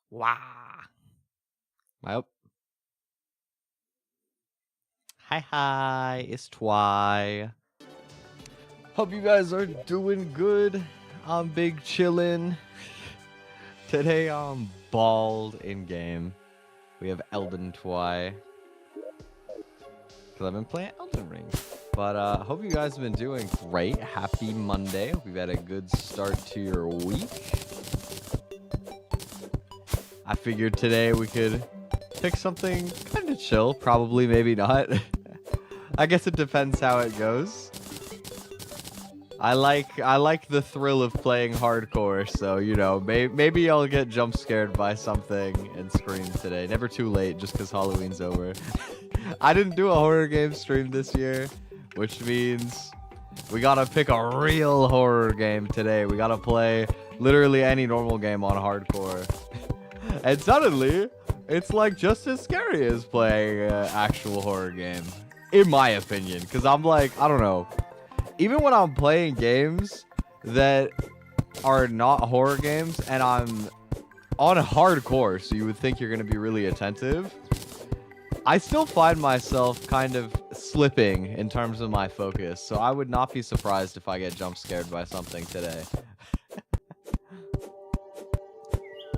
Wow. Am I up? Hi, it's Twi. Hope you guys are doing good. I'm big chillin'. Today I'm bald in game. We have Elden Twi. Because I've been playing Elden Ring. But hope you guys have been doing great. Happy Monday. Hope you've had a good start to your week. I figured today we could pick something kind of chill. Probably, maybe not. I guess it depends how it goes. I like the thrill of playing hardcore, so you know, maybe I'll get jump scared by something and scream today. Never too late, just because Halloween's over. I didn't do a horror game stream this year, which means we gotta pick a real horror game today. We gotta play literally any normal game on hardcore. And suddenly, it's like just as scary as playing an actual horror game, in my opinion. Because I'm like, I don't know. Even when I'm playing games that are not horror games and I'm on hardcore, so you would think you're going to be really attentive, I still find myself kind of slipping in terms of my focus. So I would not be surprised if I get jump scared by something today.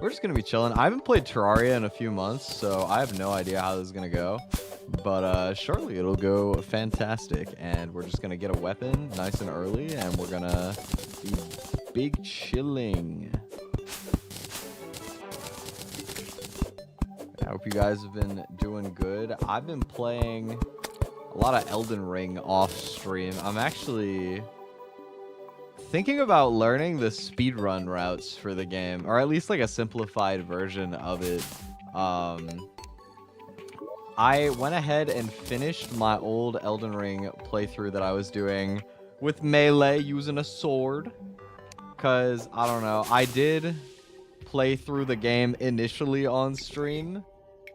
We're just going to be chilling. I haven't played Terraria in a few months, so I have no idea how this is going to go. But surely it'll go fantastic. And we're just going to get a weapon nice and early, and we're going to be big chilling. I hope you guys have been doing good. I've been playing a lot of Elden Ring off stream. I'm actually thinking about learning the speedrun routes for the game, or at least like a simplified version of it. I went ahead and finished my old Elden Ring playthrough that I was doing with melee using a sword. Because, I don't know, I did play through the game initially on stream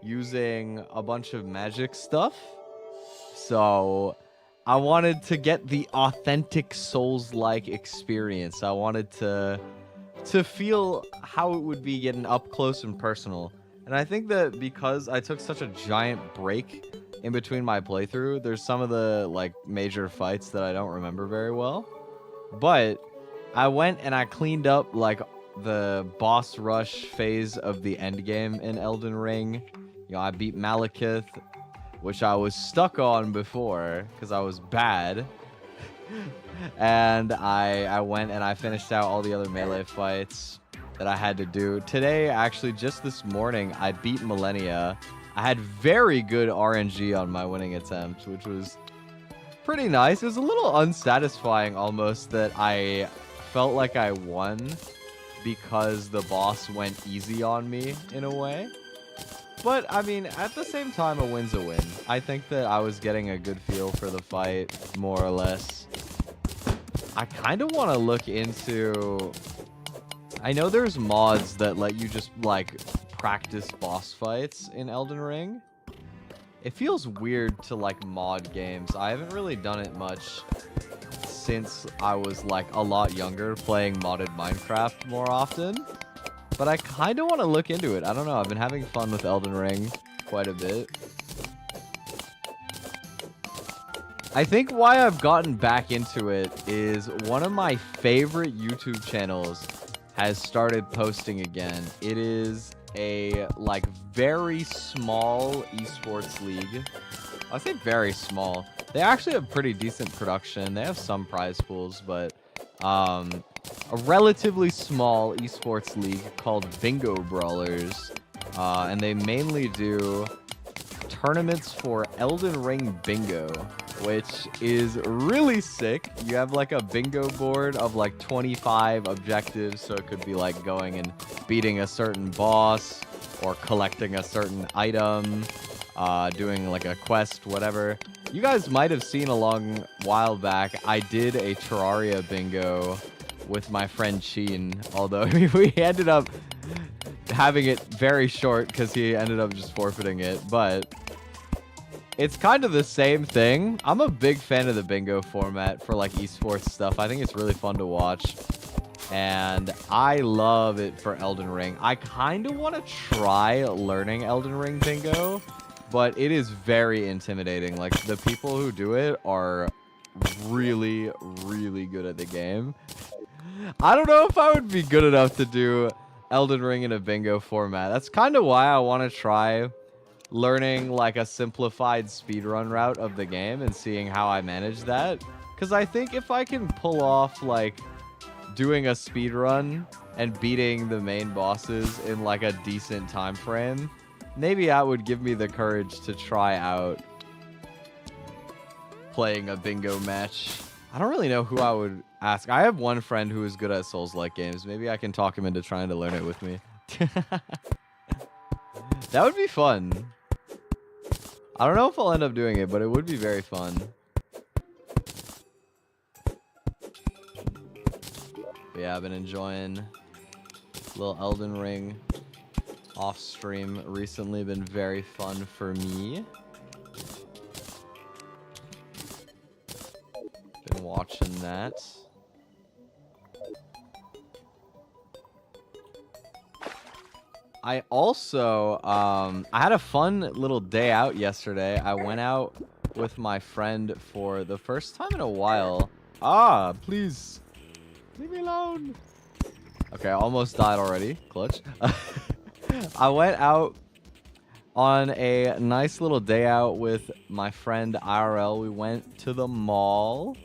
using a bunch of magic stuff. So I wanted to get the authentic Souls-like experience. I wanted to feel how it would be getting up close and personal. And I think that because I took such a giant break in between my playthrough, there's some of the like major fights that I don't remember very well. But I went and I cleaned up like the boss rush phase of the end game in Elden Ring. You know, I beat Malekith, which I was stuck on before because I was bad. And I went and I finished out all the other melee fights that I had to do. Today, actually, just this morning, I beat Millennia. I had very good RNG on my winning attempt, which was pretty nice. It was a little unsatisfying almost that I felt like I won because the boss went easy on me in a way. But, I mean, at the same time, a win's a win. I think that I was getting a good feel for the fight, more or less. I kind of want to look into... I know there's mods that let you just, like, practice boss fights in Elden Ring. It feels weird to, like, mod games. I haven't really done it much since I was, like, a lot younger, playing modded Minecraft more often. But I kind of want to look into it. I don't know. I've been having fun with Elden Ring quite a bit. I think why I've gotten back into it is one of my favorite YouTube channels has started posting again. It is a, like, very small esports league. I say very small. They actually have pretty decent production. They have some prize pools, but a relatively small esports league called Bingo Brawlers, and they mainly do tournaments for Elden Ring Bingo, which is really sick. You have like a bingo board of like 25 objectives, so it could be like going and beating a certain boss or collecting a certain item, doing like a quest, whatever. You guys might have seen a long while back, I did a Terraria bingo with my friend Sheen, although we ended up having it very short because he ended up just forfeiting it, but it's kind of the same thing. I'm a big fan of the bingo format for like esports stuff. I think it's really fun to watch. and I love it for Elden Ring. I kind of want to try learning Elden Ring bingo, but it is very intimidating. Like, the people who do it are really, really good at the game. I don't know if I would be good enough to do Elden Ring in a bingo format. That's kind of why I want to try learning like a simplified speedrun route of the game and seeing how I manage that. Because I think if I can pull off like doing a speedrun and beating the main bosses in like a decent time frame, maybe that would give me the courage to try out playing a bingo match. I don't really know who I would ask. I have one friend who is good at Souls-like games. Maybe I can talk him into trying to learn it with me. That would be fun. I don't know if I'll end up doing it, but it would be very fun. But yeah, I've been enjoying a little Elden Ring off stream recently. Been very fun for me. Been watching that. I also, I had a fun little day out yesterday. I went out with my friend for the first time in a while. Ah, please. Leave me alone. Okay, I almost died already. Clutch. I went out on a nice little day out with my friend IRL. We went to the mall.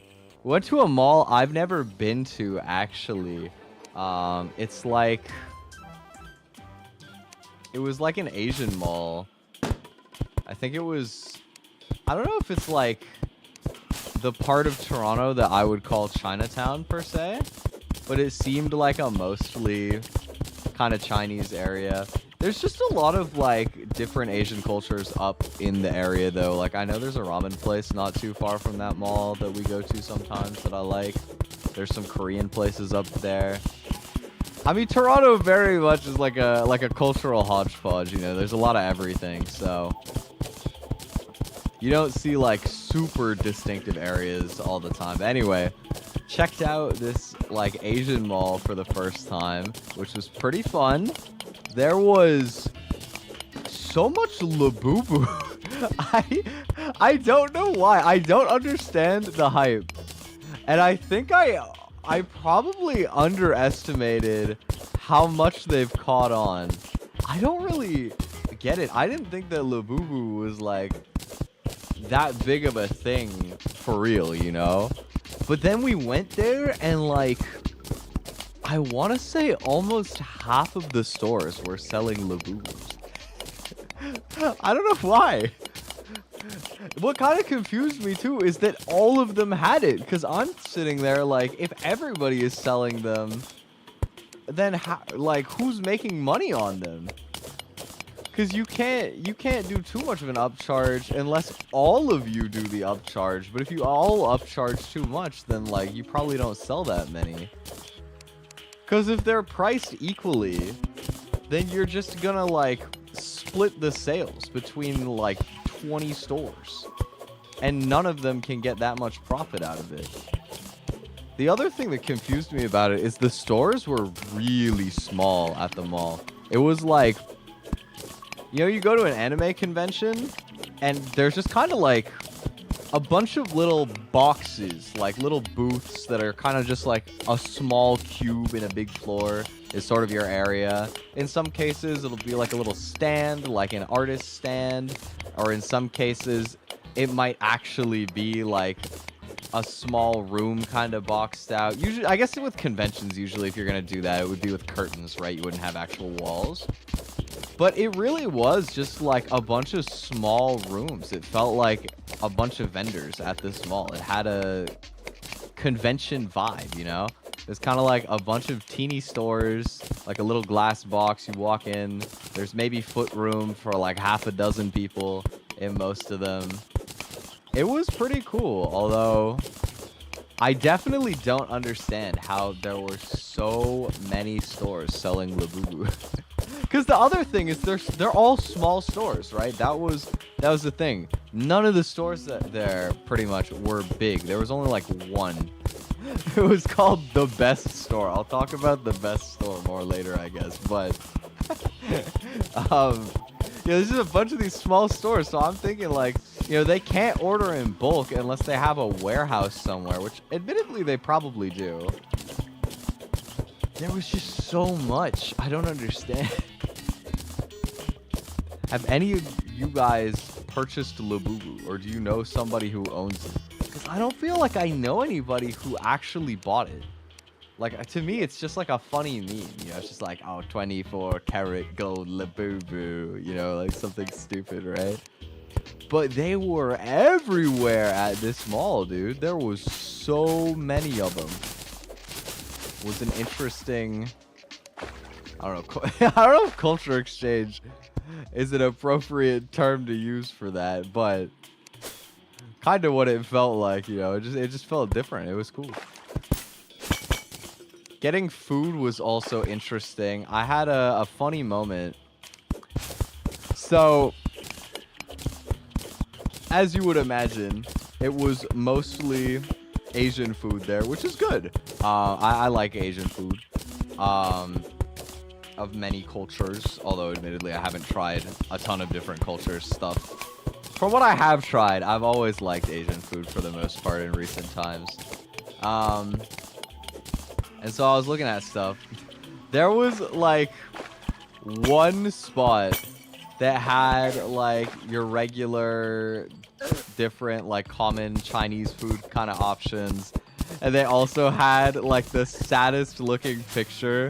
We went to a mall I've never been to, actually. It's like... It was like an Asian mall. I think it was... I don't know if it's like the part of Toronto that I would call Chinatown, per se. But it seemed like a mostly kind of Chinese area. There's just a lot of, like, different Asian cultures up in the area, though. Like, I know there's a ramen place not too far from that mall that we go to sometimes that I like. There's some Korean places up there. I mean, Toronto very much is like a cultural hodgepodge, you know. There's a lot of everything, so you don't see like super distinctive areas all the time. But anyway, checked out this like Asian mall for the first time, which was pretty fun. There was so much Labubu. I don't know why. I don't understand the hype, and I think I probably underestimated how much they've caught on. I don't really get it. I didn't think that Labubu was like that big of a thing for real, you know? But then we went there and like, I want to say almost half of the stores were selling Labubus. I don't know why. What kind of confused me too is that all of them had it, because I'm sitting there like, if everybody is selling them, then how, like, who's making money on them? Because you can't do too much of an upcharge unless all of you do the upcharge. But if you all upcharge too much, then like you probably don't sell that many. Because if they're priced equally, then you're just gonna like split the sales between like 20 stores, and none of them can get that much profit out of it. The other thing that confused me about it is the stores were really small at the mall. It was like, you know, you go to an anime convention and there's just kind of like a bunch of little boxes, like little booths that are kind of just like a small cube in a big floor is sort of your area. In some cases, it'll be like a little stand, like an artist stand. Or in some cases, it might actually be like a small room kind of boxed out. Usually, I guess with conventions, usually if you're going to do that, it would be with curtains, right? You wouldn't have actual walls. But it really was just like a bunch of small rooms. It felt like a bunch of vendors at this mall. It had a convention vibe, you know? It's kind of like a bunch of teeny stores, like a little glass box. You walk in, there's maybe foot room for like half a dozen people in most of them. It was pretty cool, although I definitely don't understand how there were so many stores selling Labubu. Because the other thing is they're all small stores, right? That was the thing. None of the stores that there pretty much were big. There was only like one. It was called The Best Store. I'll talk about The Best Store more later, I guess. But, yeah, there's just a bunch of these small stores. So I'm thinking, like, you know, they can't order in bulk unless they have a warehouse somewhere, which admittedly they probably do. There was just so much. I don't understand. Have any of you guys purchased Labubu, or do you know somebody who owns it? Because I don't feel like I know anybody who actually bought it. Like, to me, it's just like a funny meme, you know? It's just like, oh, 24 karat gold Labubu, you know, like something stupid, right? But they were everywhere at this mall, dude. There was so many of them. It was an interesting, I don't know, I don't know if culture exchange is an appropriate term to use for that, but kind of what it felt like, you know. It just felt different. It was cool. Getting food was also interesting. I had a funny moment. So, as you would imagine, it was mostly Asian food there, which is good. I like Asian food. Of many cultures, although admittedly I haven't tried a ton of different cultures stuff. From what I have tried, I've always liked Asian food for the most part in recent times. And so I was looking at stuff. There was like one spot that had like your regular different like common Chinese food kind of options, and they also had like the saddest looking picture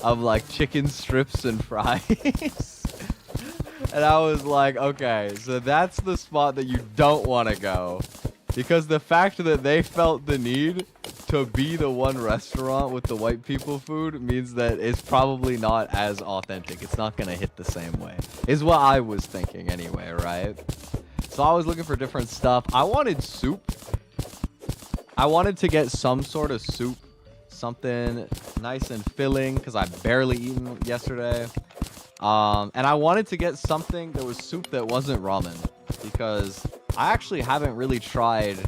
of like chicken strips and fries. And I was like, okay, so that's the spot that you don't want to go, because the fact that they felt the need to be the one restaurant with the white people food means that it's probably not as authentic. It's not gonna hit the same way, is what I was thinking anyway, right? So I was looking for different stuff. I wanted soup. I wanted to get some sort of soup, something nice and filling, because I barely eaten yesterday. And I wanted to get something that was soup that wasn't ramen, because I actually haven't really tried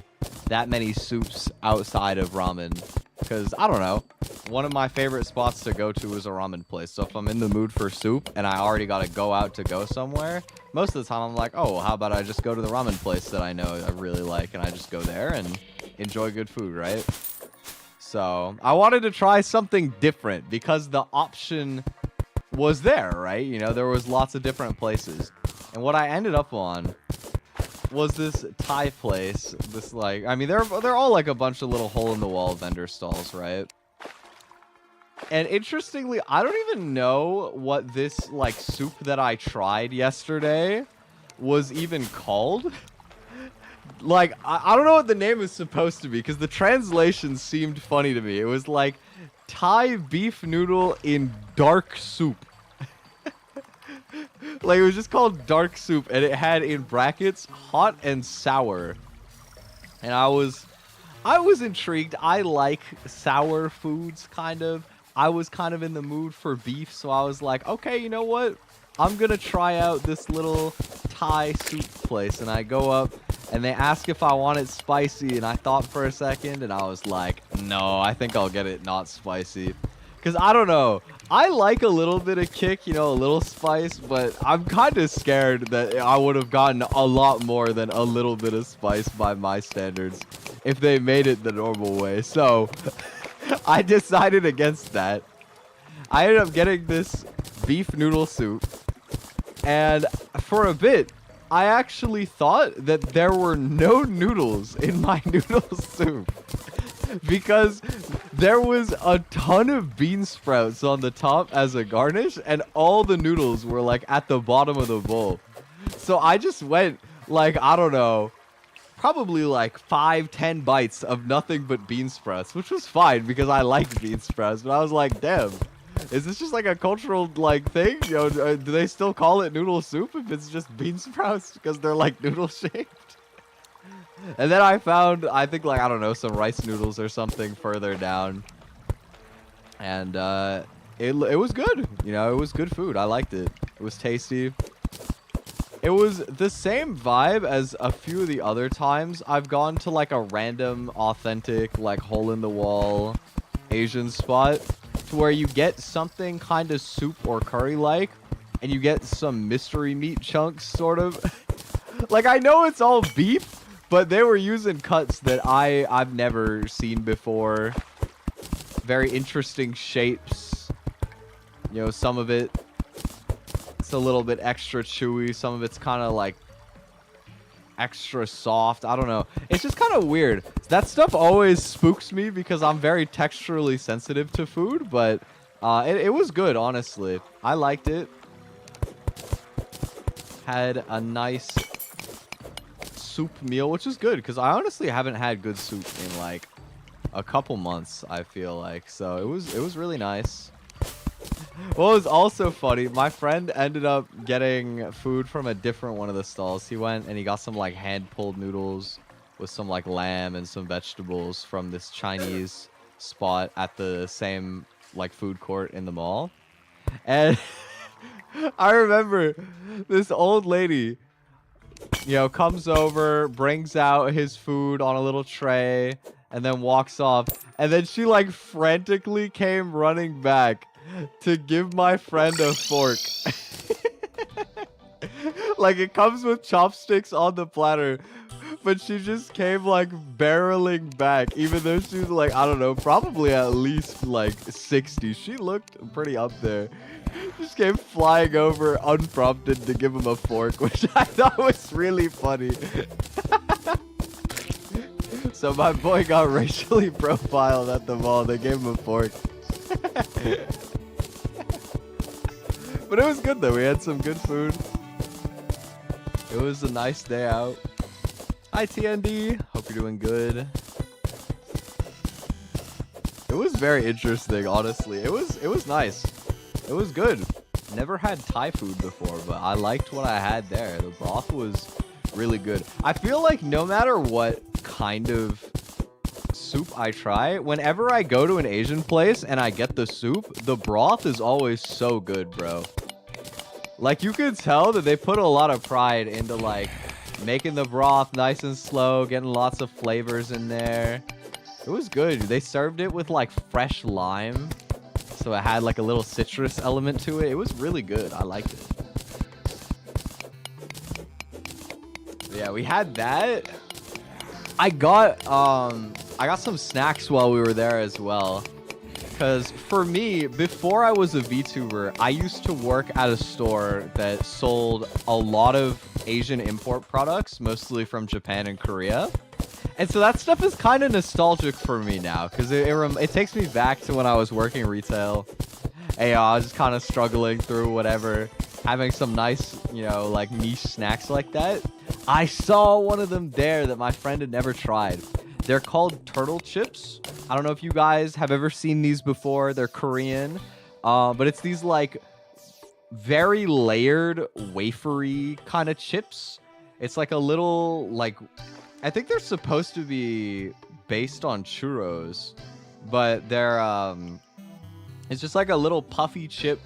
that many soups outside of ramen, because I don't know, one of my favorite spots to go to is a ramen place. So if I'm in the mood for soup and I already got to go out to go somewhere, most of the time I'm like, oh, well, how about I just go to the ramen place that I know I really like, and I just go there and enjoy good food, right? So I wanted to try something different because the option was there, right? You know, there was lots of different places. And what I ended up on was this Thai place. This, like, I mean, they're all like a bunch of little hole-in-the-wall vendor stalls, right? And interestingly, I don't even know what this, like, soup that I tried yesterday was even called. Like, I don't know what the name is supposed to be, because the translation seemed funny to me. It was like Thai beef noodle in dark soup. Like, it was just called dark soup, and it had in brackets hot and sour. And I was intrigued. I like sour foods, kind of. I was kind of in the mood for beef, so I was like, okay, you know what? I'm gonna try out this little Thai soup place. And I go up, and they ask if I want it spicy, and I thought for a second, and I was like, no, I think I'll get it not spicy. Because I don't know, I like a little bit of kick, you know, a little spice, but I'm kind of scared that I would have gotten a lot more than a little bit of spice by my standards if they made it the normal way. So I decided against that. I ended up getting this beef noodle soup, and for a bit, I actually thought that there were no noodles in my noodle soup, because there was a ton of bean sprouts on the top as a garnish, and all the noodles were like at the bottom of the bowl. So I just went like, I don't know, probably like 5-10 bites of nothing but bean sprouts, which was fine because I liked bean sprouts. But I was like, damn, is this just like a cultural like thing? You know, do they still call it noodle soup if it's just bean sprouts because they're like noodle shaped? And then I found, I think, like, I don't know, some rice noodles or something further down. And it was good. You know, it was good food. I liked it. It was tasty. It was the same vibe as a few of the other times I've gone to like a random, authentic, like hole-in-the-wall Asian spot, to where you get something kind of soup or curry-like, and you get some mystery meat chunks, sort of. Like, I know it's all beef, but they were using cuts that I've never seen before. Very interesting shapes. You know, some of it, it's a little bit extra chewy. Some of it's kind of like extra soft. I don't know. It's just kind of weird. That stuff always spooks me because I'm very texturally sensitive to food, but it was good, honestly. I liked it. Had a nice soup meal, which is good because I honestly haven't had good soup in like a couple months, I feel like. So it was really nice. What was also funny, my friend ended up getting food from a different one of the stalls. He went and he got some like hand-pulled noodles with some like lamb and some vegetables from this Chinese spot at the same like food court in the mall. And I remember this old lady, you know, comes over, brings out his food on a little tray, and then walks off. And then she like frantically came running back to give my friend a fork. Like, it comes with chopsticks on the platter, but she just came like barreling back, even though she was like, I don't know, probably at least like 60. She looked pretty up there. Just came flying over unprompted to give him a fork, which I thought was really funny. So my boy got racially profiled at the mall. They gave him a fork. But it was good though. We had some good food. It was a nice day out. Hi TND. Hope you're doing good. It was very interesting, honestly. It was nice. It was good. Never had Thai food before, but I liked what I had there. The broth was really good. I feel like no matter what kind of soup I try, whenever I go to an Asian place and I get the soup, the broth is always so good, bro. Like, you could tell that they put a lot of pride into like making the broth nice and slow, getting lots of flavors in there. It was good. They served it with like fresh lime, so it had like a little citrus element to it. It was really good. I liked it. But yeah, we had that. I got some snacks while we were there as well. Because for me, before I was a VTuber, I used to work at a store that sold a lot of Asian import products, mostly from Japan and Korea. And so that stuff is kind of nostalgic for me now, because it takes me back to when I was working retail. And I was just kind of struggling through whatever, having some nice, you know, like niche snacks like that. I saw one of them there that my friend had never tried. They're called turtle chips. I don't know if you guys have ever seen these before. They're Korean, but it's these like very layered, wafery kind of chips. It's like a little like, I think they're supposed to be based on churros, but they're it's just like a little puffy chip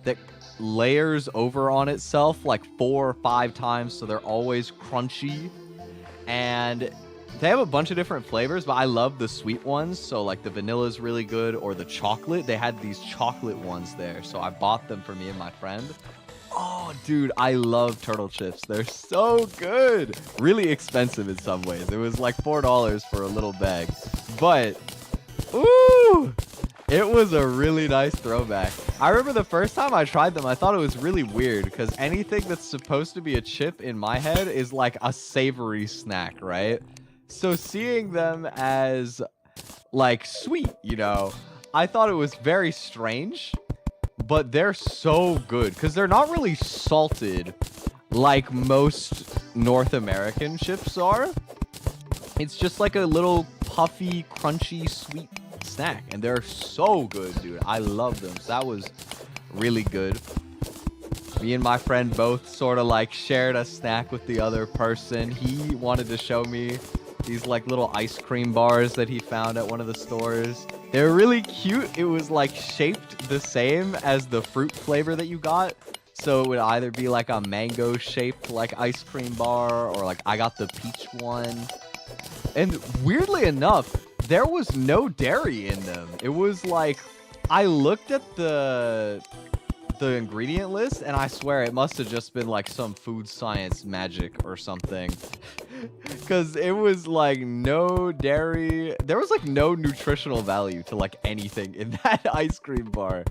that layers over on itself like 4 or 5 times, so they're always crunchy. And they have a bunch of different flavors, but I love the sweet ones. So like the vanilla is really good, or the chocolate. They had these chocolate ones there, so I bought them for me and my friend. Oh, dude, I love turtle chips. They're so good. Really expensive in some ways. It was like $4 for a little bag. But, ooh, it was a really nice throwback. I remember the first time I tried them, I thought it was really weird because anything that's supposed to be a chip in my head is like a savory snack, right? So seeing them as like sweet, you know, I thought it was very strange, but they're so good because they're not really salted like most North American chips are. It's just like a little puffy, crunchy, sweet snack, and they're so good, dude. I love them. So that was really good. Me and my friend both sort of like shared a snack with the other person. He wanted to show me these like little ice cream bars that he found at one of the stores. They were really cute. It was like shaped the same as the fruit flavor that you got. So it would either be like a mango shaped like ice cream bar, or like I got the peach one. And weirdly enough, there was no dairy in them. It was like, I looked at the ingredient list, and I swear it must have just been like some food science magic or something. Because it was like no dairy. There was like no nutritional value to like anything in that ice cream bar.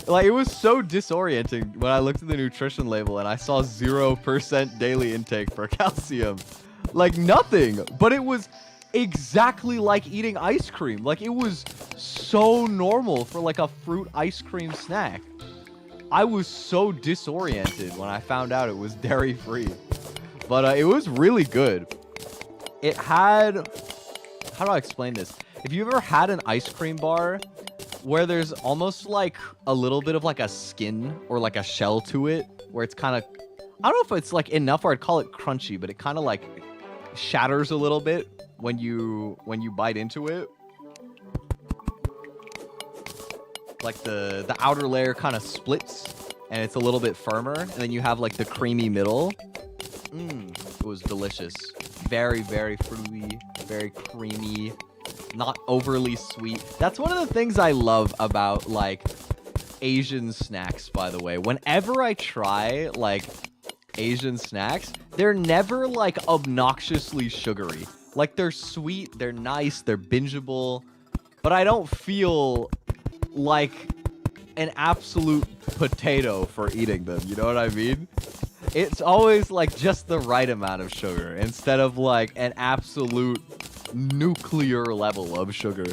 Like, it was so disorienting when I looked at the nutrition label and I saw 0% daily intake for calcium. Like, nothing. But it was exactly like eating ice cream. Like, it was so normal for like a fruit ice cream snack. I was so disoriented when I found out it was dairy free. But it was really good. It had... How do I explain this? If you ever had an ice cream bar where there's almost like a little bit of like a skin or like a shell to it, where it's kind of... I don't know if it's like enough or I'd call it crunchy, but it kind of like shatters a little bit when you bite into it. Like the outer layer kind of splits and it's a little bit firmer, and then you have like the creamy middle. It was delicious. Very, very fruity, very creamy, not overly sweet. That's one of the things I love about like Asian snacks, by the way. Whenever I try like Asian snacks, they're never like obnoxiously sugary. Like, they're sweet, they're nice, they're bingeable, but I don't feel like an absolute potato for eating them, you know what I mean? It's always like just the right amount of sugar instead of like an absolute nuclear level of sugar.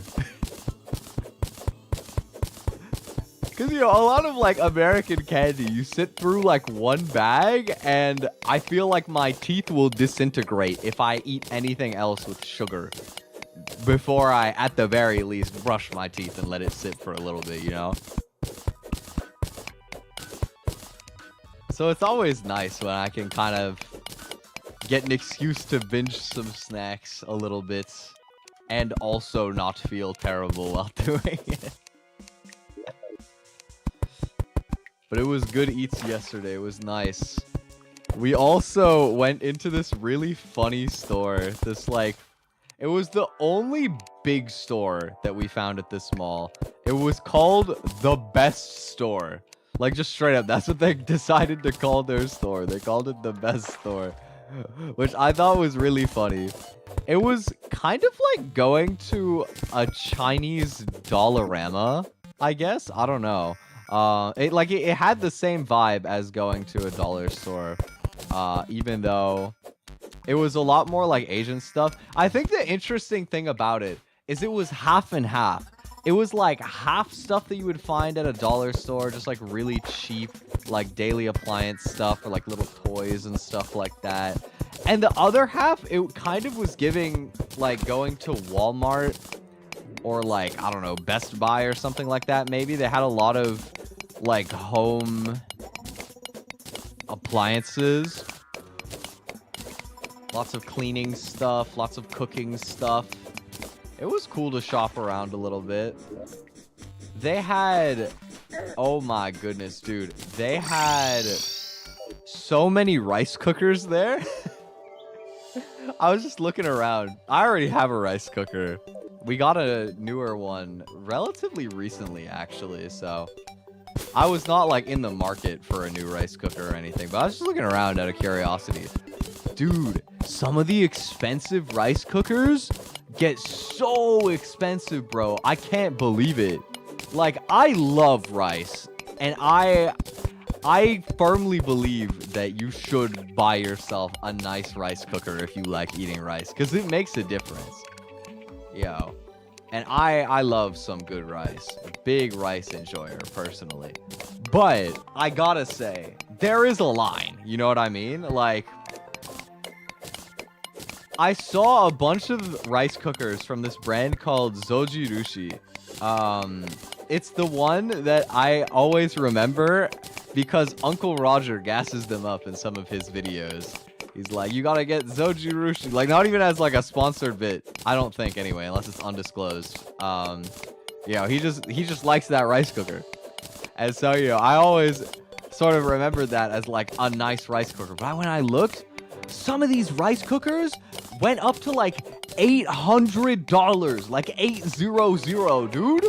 Because, you know, a lot of like American candy, you sit through like one bag and I feel like my teeth will disintegrate if I eat anything else with sugar before I, at the very least, brush my teeth and let it sit for a little bit, you know? So it's always nice when I can kind of get an excuse to binge some snacks a little bit and also not feel terrible while doing it. But it was good eats yesterday. It was nice. We also went into this really funny store. This, like, it was the only big store that we found at this mall. It was called The Best Store. Like, just straight up, that's what they decided to call their store. They called it The Best Store, which I thought was really funny. It was kind of like going to a Chinese Dollarama, I guess. I don't know. It had the same vibe as going to a dollar store, even though it was a lot more like Asian stuff. I think the interesting thing about it is it was half and half. It was like half stuff that you would find at a dollar store, just like really cheap, like daily appliance stuff or like little toys and stuff like that. And the other half, it kind of was giving like going to Walmart or like, I don't know, Best Buy or something like that. Maybe they had a lot of like home appliances, lots of cleaning stuff, lots of cooking stuff. It was cool to shop around a little bit. They had, oh my goodness, dude. They had so many rice cookers there. I was just looking around. I already have a rice cooker. We got a newer one relatively recently, actually, so I was not like in the market for a new rice cooker or anything, but I was just looking around out of curiosity. Dude, some of the expensive rice cookers get so expensive, bro. I can't believe it. Like, I love rice, and I firmly believe that you should buy yourself a nice rice cooker if you like eating rice, because it makes a difference. Yo. And I love some good rice. A big rice enjoyer, personally. But, I gotta say, there is a line. You know what I mean? Like, I saw a bunch of rice cookers from this brand called Zojirushi. It's the one that I always remember because Uncle Roger gasses them up in some of his videos. He's like, you gotta get Zojirushi. Like, not even as like a sponsored bit. I don't think, anyway, unless it's undisclosed. You know, he just likes that rice cooker. And so, you know, I always sort of remembered that as like a nice rice cooker. But when I looked, some of these rice cookers went up to like $800, like 800, dude.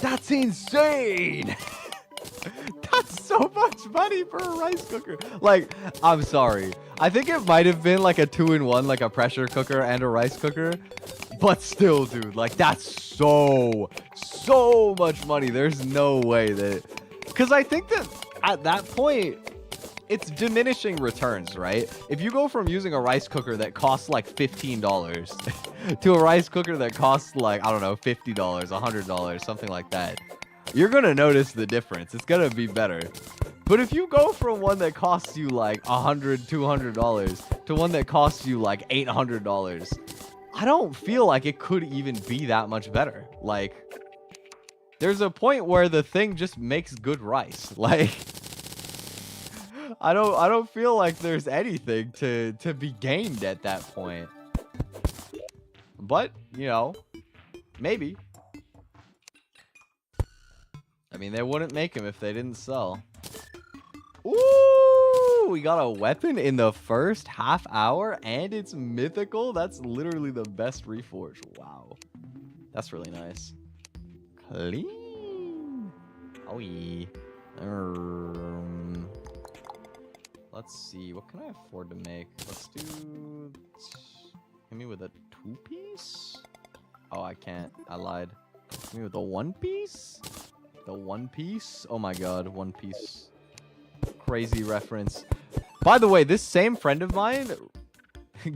That's insane. That's so much money for a rice cooker. Like, I'm sorry. I think it might have been like a 2-in-1, like a pressure cooker and a rice cooker. But still, dude, like that's so much money. There's no way that... Because I think that at that point, it's diminishing returns, right? If you go from using a rice cooker that costs like $15 to a rice cooker that costs like, I don't know, $50, $100, something like that, you're going to notice the difference. It's going to be better. But if you go from one that costs you like $100, $200 to one that costs you like $800, I don't feel like it could even be that much better. Like, there's a point where the thing just makes good rice. Like, I don't feel like there's anything to be gained at that point. But, you know, maybe. I mean, they wouldn't make them if they didn't sell. Ooh, we got a weapon in the first half hour and it's mythical. That's literally the best reforge. Wow. That's really nice. Clean. Oh, yeah. Let's see. What can I afford to make? Let's do... Hit me with a 2-piece? Oh, I can't. I lied. Hit me with a 1-piece? The 1-piece? Oh my god, 1-piece. Crazy reference. By the way, this same friend of mine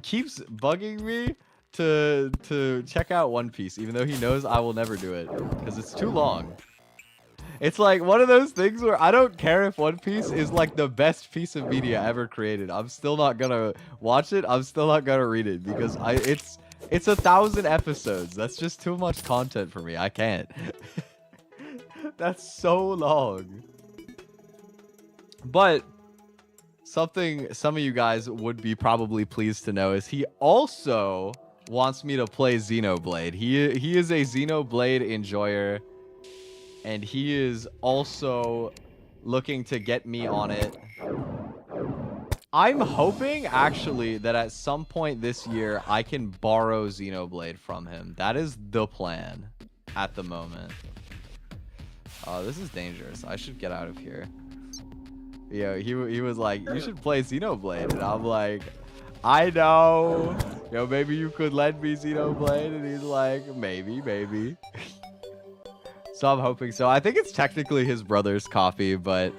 keeps bugging me to check out One Piece, even though he knows I will never do it because it's too long. It's like one of those things where I don't care if One Piece is like the best piece of media ever created. I'm still not gonna watch it. I'm still not gonna read it because it's 1,000 episodes. That's just too much content for me. I can't. That's so long. But something some of you guys would be probably pleased to know is he also wants me to play Xenoblade. He is a Xenoblade enjoyer, and he is also looking to get me on it. I'm hoping actually that at some point this year I can borrow Xenoblade from him. That is the plan at the moment. This is dangerous. I should get out of here. Yeah, he was like, you should play Xenoblade, and I'm like, I know. Yo, maybe you could lend me Xenoblade, and he's like, maybe. So I'm hoping so. I think it's technically his brother's copy, but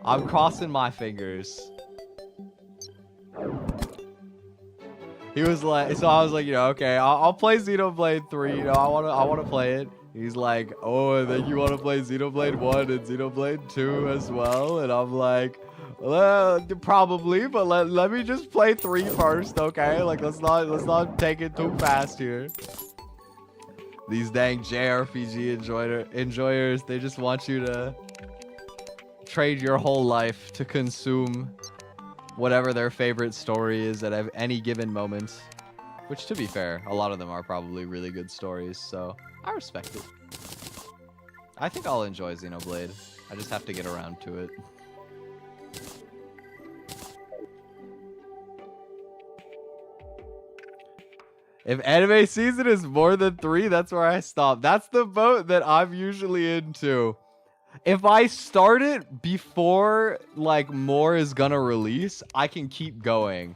I'm crossing my fingers. He was like, so I was like, you know, okay, I'll play Xenoblade 3. You know, I wanna play it. He's like, oh, and then you want to play Xenoblade 1 and Xenoblade 2 as well? And I'm like, well, probably, but let me just play 3 first, okay? Like, let's not take it too fast here. These dang JRPG enjoyers, they just want you to trade your whole life to consume whatever their favorite story is at any given moment. Which, to be fair, a lot of them are probably really good stories, so I respect it. I think I'll enjoy Xenoblade. I just have to get around to it. If anime season is more than 3, that's where I stop. That's the boat that I'm usually into. If I start it before, like, more is gonna release, I can keep going.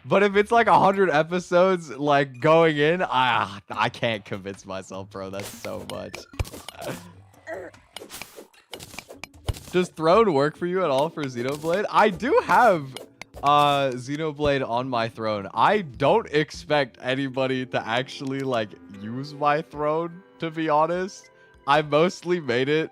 But if it's like 100 episodes, like, going in, I can't convince myself, bro. That's so much. Does Throne work for you at all for Xenoblade? I do have Xenoblade on my throne. I don't expect anybody to actually, like, use my throne, to be honest. I mostly made it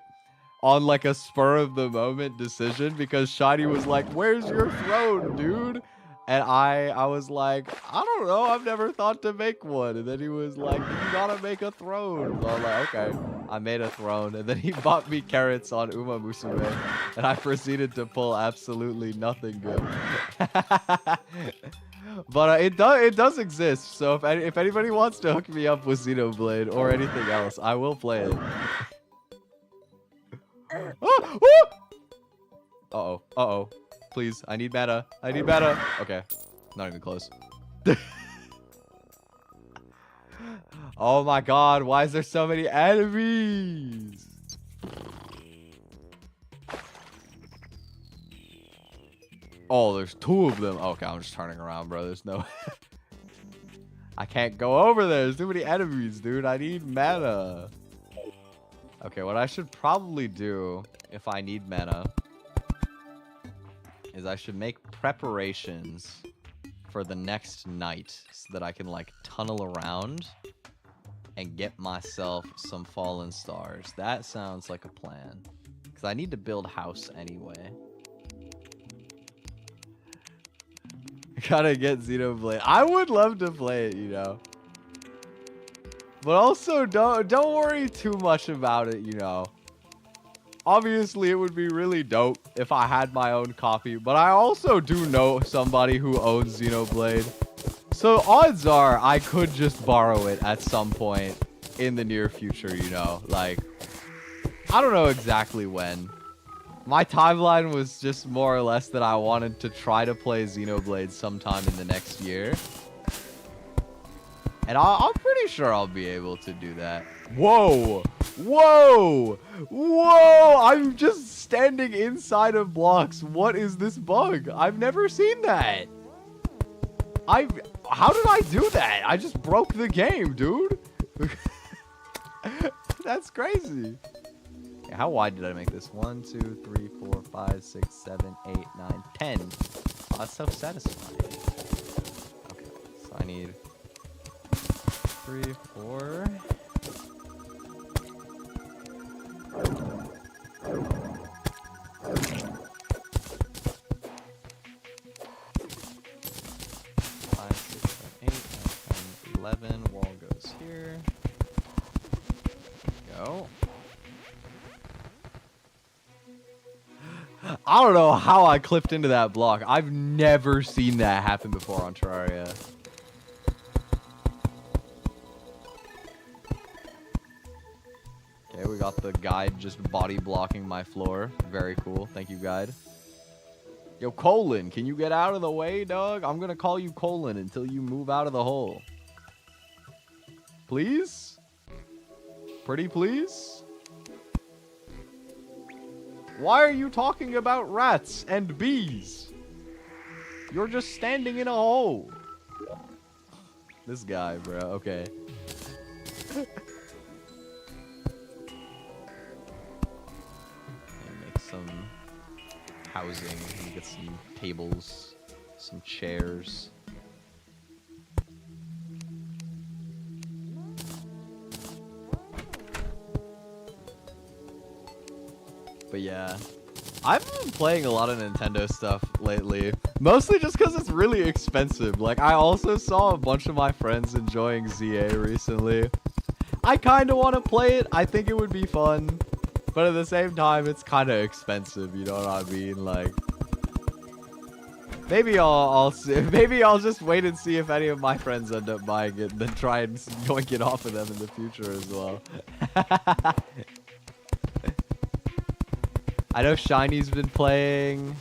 on, like, a spur-of-the-moment decision because Shiny was like, where's your throne, dude? And I was like, I don't know. I've never thought to make one. And then he was like, you gotta make a throne. So I was like, okay. I made a throne. And then he bought me carrots on Uma Musume. And I proceeded to pull absolutely nothing good. But it does exist. So if anybody wants to hook me up with Xenoblade or anything else, I will play it. Uh-oh. Uh-oh. Please, I need mana. I need mana. Okay. Not even close. Oh my god, why is there so many enemies? Oh, there's 2 of them. Okay, I'm just turning around, bro. There's no... I can't go over there. There's too many enemies, dude. I need mana. Okay, what I should probably do if I need mana is I should make preparations for the next night so that I can, like, tunnel around and get myself some fallen stars. That sounds like a plan. Because I need to build house anyway. Gotta get Xenoblade. I would love to play it, you know. But also, don't worry too much about it, you know. Obviously, it would be really dope if I had my own copy. But I also do know somebody who owns Xenoblade. So odds are I could just borrow it at some point in the near future, you know. Like, I don't know exactly when. My timeline was just more or less that I wanted to try to play Xenoblade sometime in the next year. And I'm pretty sure I'll be able to do that. Whoa! Whoa! Whoa! I'm just standing inside of blocks. What is this bug? I've never seen that. How did I do that? I just broke the game, dude. That's crazy. Okay, how wide did I make this? 1, 2, 3, 4, 5, 6, 7, 8, 9, 10. Oh, that's so satisfying. Okay, so I need 3, 4. Wall goes here. Go. I don't know how I clipped into that block. I've never seen that happen before on Terraria. Okay, we got the guide just body blocking my floor. Very cool. Thank you, guide. Yo, Colin, can you get out of the way, dog? I'm gonna call you Colin until you move out of the hole. Please? Pretty please? Why are you talking about rats and bees? You're just standing in a hole. This guy, bro. Okay. Make some housing. Get some tables, some chairs. But yeah, I've been playing a lot of Nintendo stuff lately, mostly just because it's really expensive. Like, I also saw a bunch of my friends enjoying ZA recently. I kind of want to play it. I think it would be fun, but at the same time, it's kind of expensive. You know what I mean? Like, maybe I'll just wait and see if any of my friends end up buying it, and then try and yoink it off of them in the future as well. I know Shiny's been playing.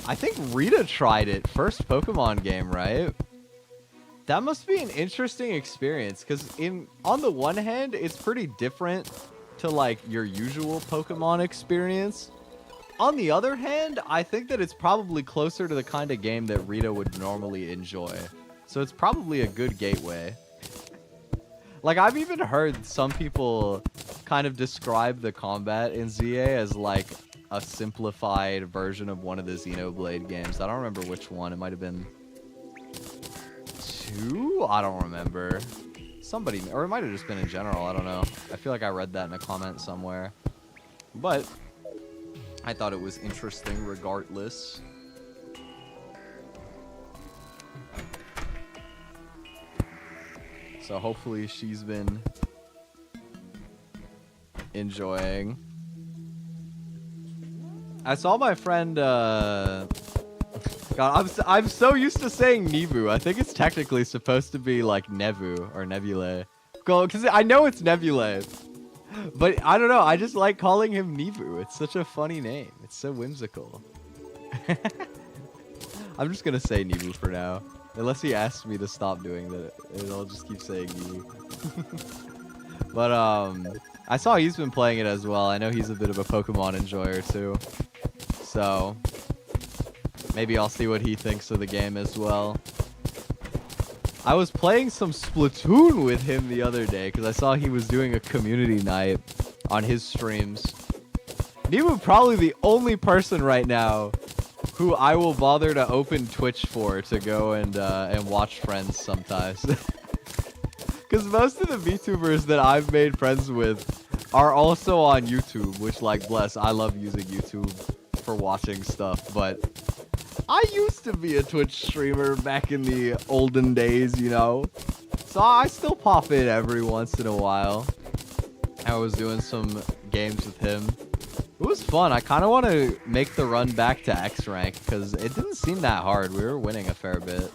I think Rita tried it. First Pokemon game, right? That must be an interesting experience, because on the one hand, it's pretty different to like your usual Pokemon experience. On the other hand, I think that it's probably closer to the kind of game that Rita would normally enjoy. So it's probably a good gateway. Like, I've even heard some people kind of describe the combat in ZA as like a simplified version of one of the Xenoblade games. I don't remember which one. It might have been 2? I don't remember. Somebody, or it might have just been in general. I don't know. I feel like I read that in a comment somewhere. But I thought it was interesting regardless. So hopefully she's been enjoying. I saw my friend, God, I'm so used to saying Nevu. I think it's technically supposed to be like Nevu or Nebulae. Because I know it's Nebulae. But I don't know. I just like calling him Nibu. It's such a funny name. It's so whimsical. I'm just gonna say Nibu for now. Unless he asks me to stop doing that, and I'll just keep saying Nibu. But I saw he's been playing it as well. I know he's a bit of a Pokemon enjoyer too. So maybe I'll see what he thinks of the game as well. I was playing some Splatoon with him the other day because I saw he was doing a community night on his streams. Nibu probably the only person right now who I will bother to open Twitch for to go and watch friends sometimes. Because most of the VTubers that I've made friends with are also on YouTube, which, like, bless, I love using YouTube for watching stuff, but I used to be a Twitch streamer back in the olden days, you know? So I still pop in every once in a while. I was doing some games with him. It was fun. I kind of want to make the run back to X rank because it didn't seem that hard. We were winning a fair bit.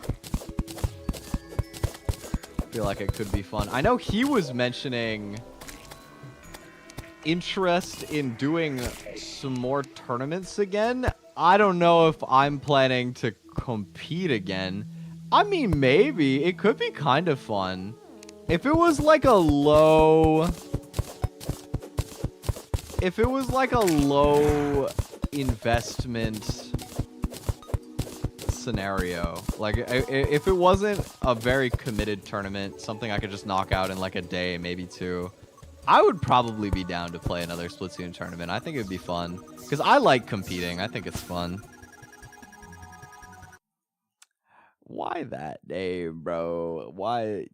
I feel like it could be fun. I know he was mentioning interest in doing some more tournaments again. I don't know if I'm planning to compete again. I mean, maybe. It could be kind of fun. If it was like a low... If it was like a low investment scenario, like if it wasn't a very committed tournament, something I could just knock out in like a day, maybe two, I would probably be down to play another Splatoon tournament. I think it would be fun because I like competing. I think it's fun. Why that name, bro? Why?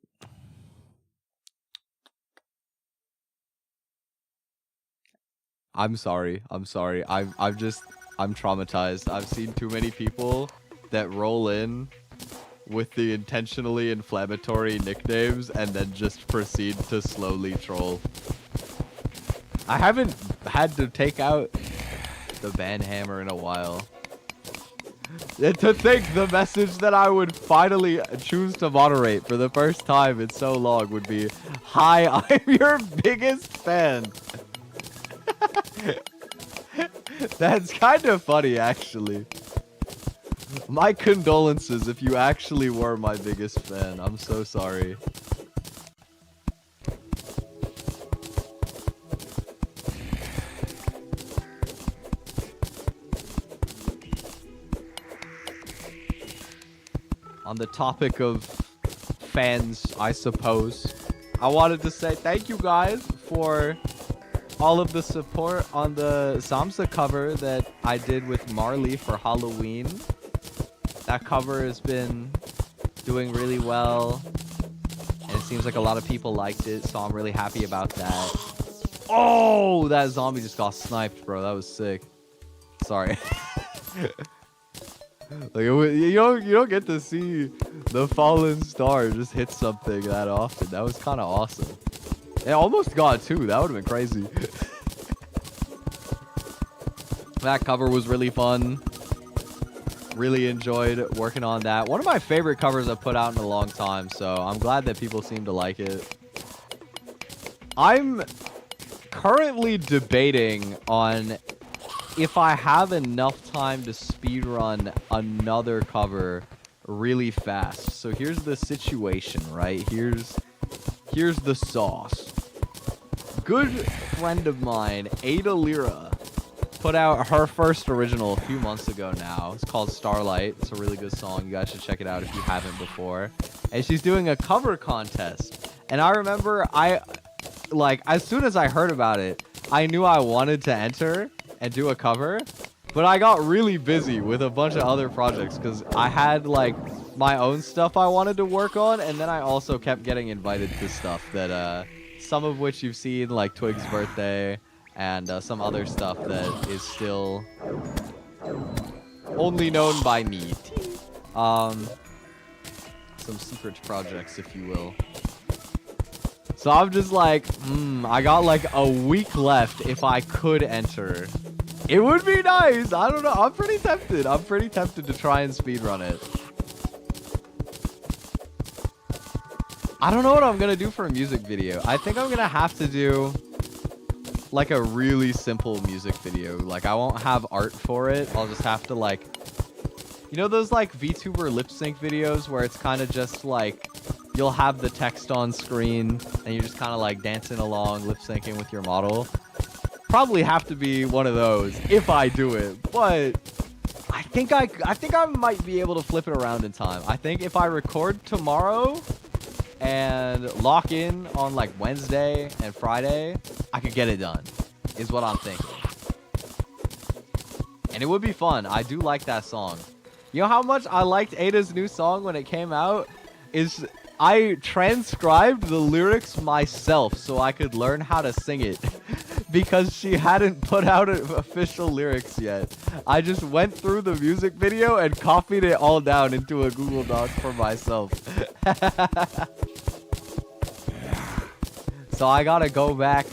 I'm sorry. I'm sorry. I'm traumatized. I've seen too many people that roll in with the intentionally inflammatory nicknames and then just proceed to slowly troll. I haven't had to take out the ban hammer in a while. And to think the message that I would finally choose to moderate for the first time in so long would be, "Hi, I'm your biggest fan." That's kind of funny, actually. My condolences if you actually were my biggest fan. I'm so sorry. On the topic of fans, I suppose, I wanted to say thank you guys for all of the support on the Samsa cover that I did with Marley for Halloween. That cover has been doing really well, and it seems like a lot of people liked it, so I'm really happy about that. Oh, that zombie just got sniped, bro. That was sick. Sorry. Like, you don't get to see the fallen star just hit something that often. That was kind of awesome. It almost got two. That would have been crazy. That cover was really fun. Really enjoyed working on that. One of my favorite covers I've put out in a long time, so I'm glad that people seem to like it. I'm currently debating on if I have enough time to speedrun another cover really fast. So here's the situation, right? Here's the sauce. Good friend of mine, Ada Lira, put out her first original a few months ago now. It's called Starlight. It's a really good song. You guys should check it out if you haven't before. And she's doing a cover contest. And I remember as soon as I heard about it, I knew I wanted to enter and do a cover, but I got really busy with a bunch of other projects because I had like my own stuff I wanted to work on, and then I also kept getting invited to stuff that some of which you've seen, like Twig's birthday and some other stuff that is still only known by me. Some secret projects, if you will. So I'm just like, I got like a week left if I could enter. It would be nice. I don't know. I'm pretty tempted. I'm pretty tempted to try and speedrun it. I don't know what I'm going to do for a music video. I think I'm going to have to do like a really simple music video. Like, I won't have art for it. I'll just have to, like, you know those, like, VTuber lip sync videos where it's kind of just, like, you'll have the text on screen and you're just kind of, like, dancing along, lip syncing with your model? Probably have to be one of those if I do it, but I think I might be able to flip it around in time. I think if I record tomorrow and lock in on, like, Wednesday and Friday, I could get it done, is what I'm thinking. And it would be fun. I do like that song. You know how much I liked Ada's new song when it came out? Is I transcribed the lyrics myself so I could learn how to sing it. Because she hadn't put out official lyrics yet. I just went through the music video and copied it all down into a Google Doc for myself. So I gotta go back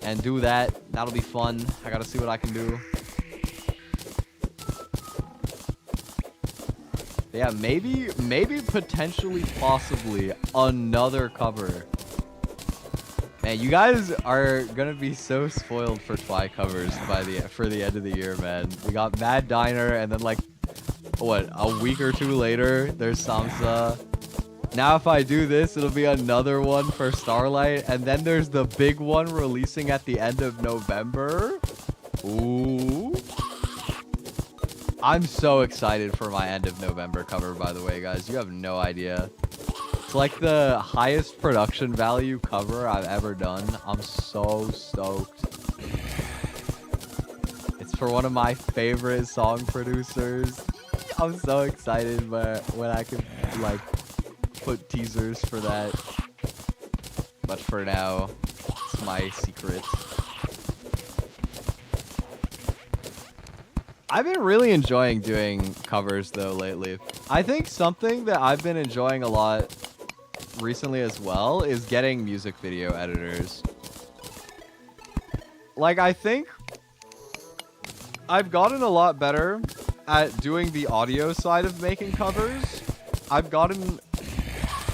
and do that. That'll be fun. I gotta see what I can do. Yeah, maybe potentially, possibly another cover. Man, you guys are gonna be so spoiled for Twi covers for the end of the year, man. We got Mad Diner, and then, like, what, a week or two later, there's Samsa. Now if I do this, it'll be another one for Starlight, and then there's the big one releasing at the end of November. Ooh. I'm so excited for my end of November cover, by the way, guys. You have no idea. It's like the highest production value cover I've ever done. I'm so stoked. It's for one of my favorite song producers. I'm so excited when I can, like, put teasers for that. But for now, it's my secret. I've been really enjoying doing covers, though, lately. I think something that I've been enjoying a lot recently as well is getting music video editors. Like, I think I've gotten a lot better at doing the audio side of making covers. I've gotten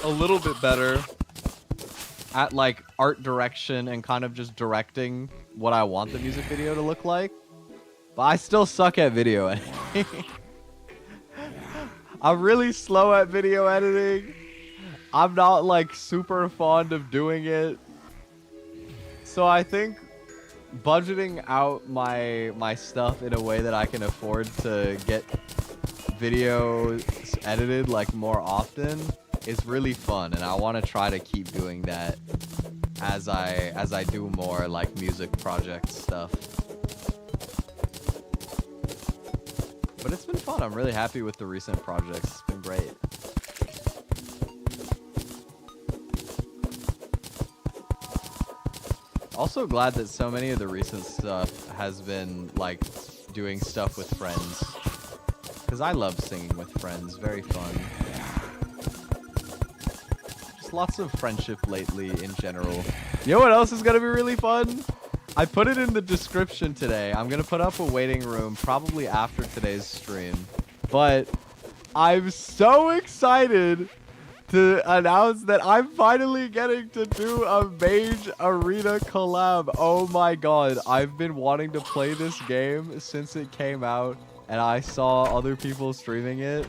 a little bit better at, like, art direction and kind of just directing what I want the music video to look like. But I still suck at video editing. I'm really slow at video editing. I'm not, like, super fond of doing it. So I think budgeting out my stuff in a way that I can afford to get videos edited, like, more often is really fun, and I want to try to keep doing that as I do more, like, music project stuff. But it's been fun. I'm really happy with the recent projects. It's been great. Also glad that so many of the recent stuff has been, like, doing stuff with friends. Because I love singing with friends. Very fun. Just lots of friendship lately in general. You know what else is going to be really fun? I put it in the description today. I'm going to put up a waiting room probably after today's stream. But I'm so excited to announce that I'm finally getting to do a Mage Arena collab. Oh my god. I've been wanting to play this game since it came out, and I saw other people streaming it.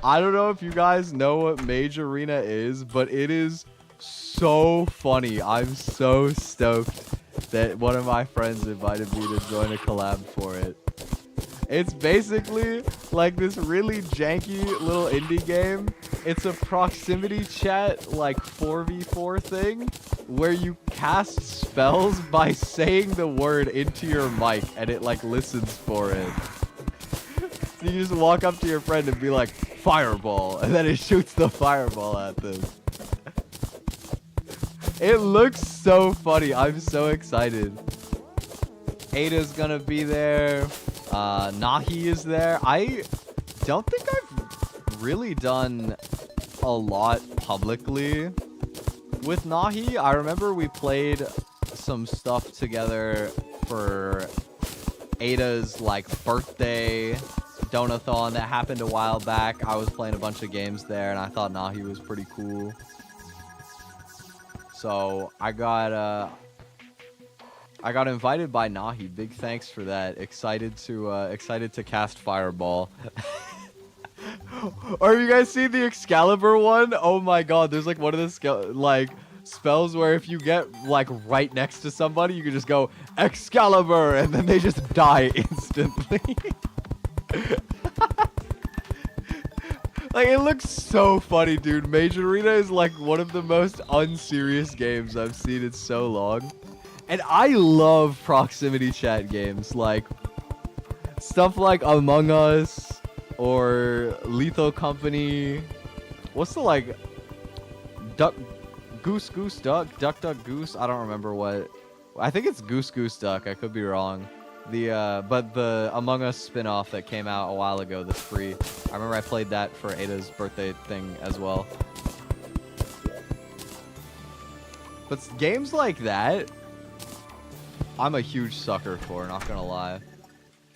I don't know if you guys know what Mage Arena is, but it is so funny. I'm so stoked that one of my friends invited me to join a collab for it. It's basically like this really janky little indie game. It's a proximity chat, like, 4v4 thing where you cast spells by saying the word into your mic and it, like, listens for it. So you just walk up to your friend and be like, fireball, and then it shoots the fireball at them. It looks so funny. I'm so excited. Ada's gonna be there. Nahi is there. I don't think I've really done a lot publicly with Nahi. I remember we played some stuff together for Ada's, like, birthday donathon that happened a while back. I was playing a bunch of games there, and I thought Nahi was pretty cool. So I got I got invited by Nahi. Big thanks for that. Excited to cast Fireball. Or have you guys seen the Excalibur one? Oh my god, there's like one of the spells where if you get like right next to somebody, you can just go Excalibur and then they just die instantly. Like, it looks so funny, dude. Mage Arena is like one of the most unserious games I've seen in so long. And I love proximity chat games, like stuff like Among Us or Lethal Company. What's the like Goose Duck? Duck Goose? I don't remember what. I think it's Goose Duck. I could be wrong. But the Among Us spin-off that came out a while ago that's free. I remember I played that for Ada's birthday thing as well. But games like that, I'm a huge sucker for, not gonna lie.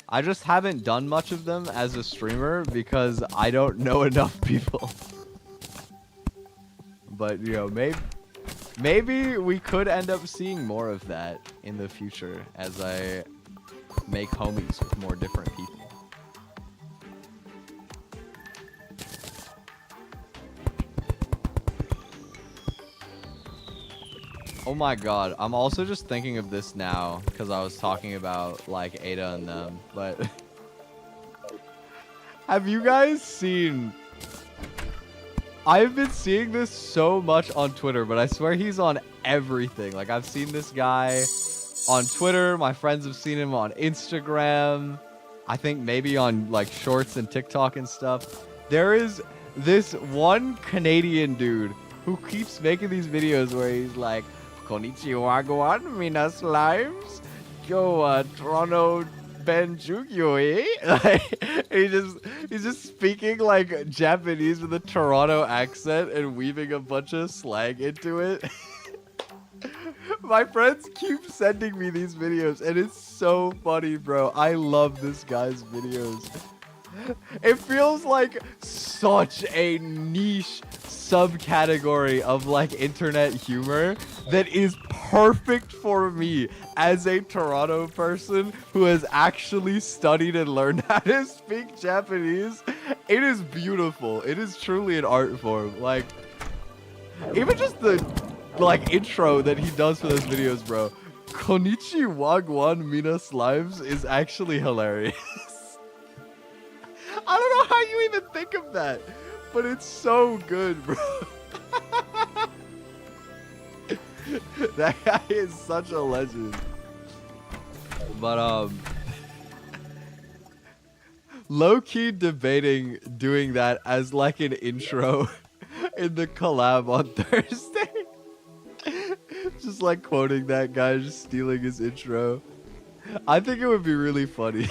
I just haven't done much of them as a streamer because I don't know enough people. But, you know, maybe we could end up seeing more of that in the future as I make homies with more different people. Oh my god, I'm also just thinking of this now because I was talking about like Ada and them, but have you guys seen, I've been seeing this so much on Twitter, but I swear he's on everything. Like, I've seen this guy on Twitter, my friends have seen him on Instagram, I think maybe on like shorts and TikTok and stuff. There is this one Canadian dude who keeps making these videos where he's like, Konnichiwa goan, mina slimes, yo Toronto Benjugyo, eh? He's just speaking like Japanese with a Toronto accent and weaving a bunch of slang into it. My friends keep sending me these videos and it's so funny, bro. I love this guy's videos. It feels like such a niche subcategory of like internet humor that is perfect for me as a Toronto person who has actually studied and learned how to speak Japanese. It is beautiful. It is truly an art form. Like, even just the like intro that he does for those videos, bro. Konnichiwa guan mina slimes is actually hilarious. I don't know how you even think of that, but it's so good, bro. That guy is such a legend. But low-key debating doing that as like an intro in the collab on Thursday. Just like quoting that guy, just stealing his intro. I think it would be really funny.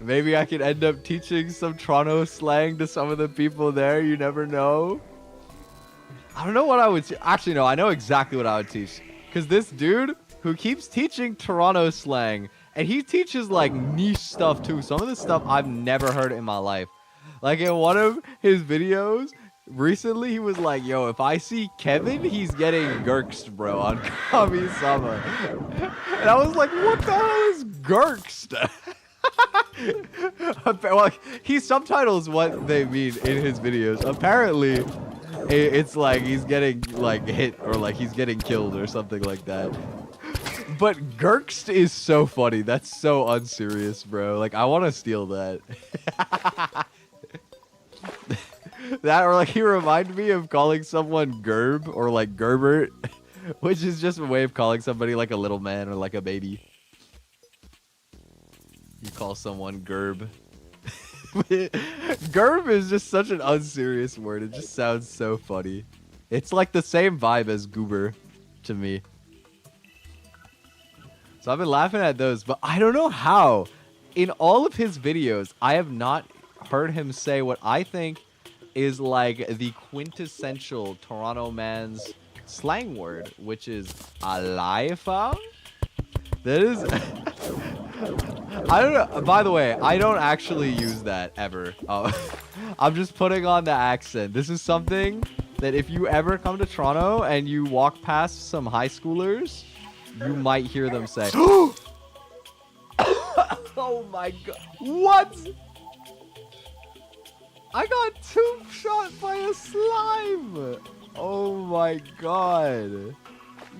Maybe I could end up teaching some Toronto slang to some of the people there. You never know. I don't know what I would... Actually, no. I know exactly what I would teach. Because this dude who keeps teaching Toronto slang, and he teaches, like, niche stuff, too. Some of the stuff I've never heard in my life. Like, in one of his videos, recently, he was like, yo, if I see Kevin, he's getting gurked, bro, on Kami-sama. And I was like, what the hell is gurked? Well, he subtitles what they mean in his videos. Apparently, it's like he's getting like hit or like he's getting killed or something like that. But gurked is so funny. That's so unserious, bro. Like, I want to steal that. That, or like, he reminded me of calling someone Gerb or like Gerbert, which is just a way of calling somebody like a little man or like a baby. You call someone Gerb. Gerb is just such an unserious word. It just sounds so funny. It's like the same vibe as goober to me. So I've been laughing at those, but I don't know how. In all of his videos, I have not heard him say what I think is like the quintessential Toronto man's slang word, which is alifa. That is... I don't know. By the way, I don't actually use that ever. I'm just putting on the accent. This is something that if you ever come to Toronto and you walk past some high schoolers, you might hear them say, "Oh my god, what? I got 2-shot by a slime! Oh my god.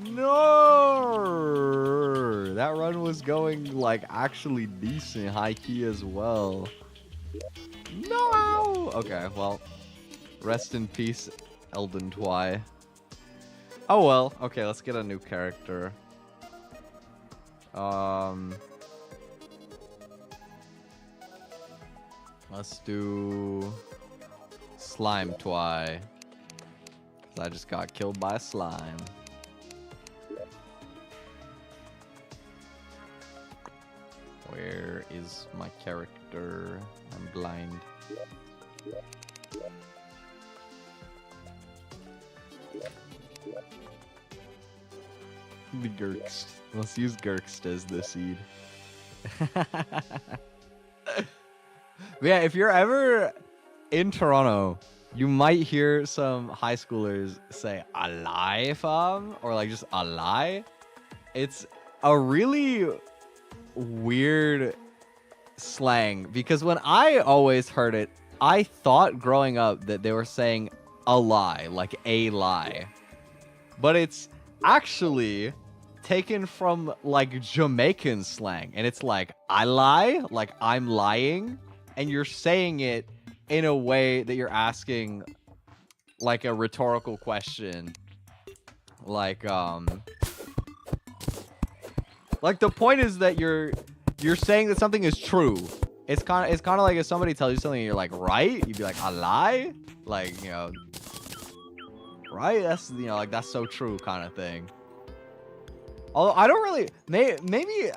No! That run was going, like, actually decent high key as well. No! Okay, well, rest in peace, Elden Twi. Oh well, okay, let's get a new character. Let's do Slime Twi. 'Cause I just got killed by a slime. Where is my character? I'm blind. The Gurkst. Let's use Gurkst as the seed. Yeah, if you're ever in Toronto, you might hear some high schoolers say "a lie, fam," or like just "a lie." It's a really weird slang because when I always heard it, I thought growing up that they were saying a lie, like a lie. But it's actually taken from like Jamaican slang, and it's like "I lie," like I'm lying, and you're saying it in a way that you're asking like a rhetorical question. Like the point is that you're saying that something is true. It's kind of like if somebody tells you something and you're like, right? You'd be like, "a lie?" Like, you know, right? That's, you know, like that's so true kind of thing. Although I don't really, maybe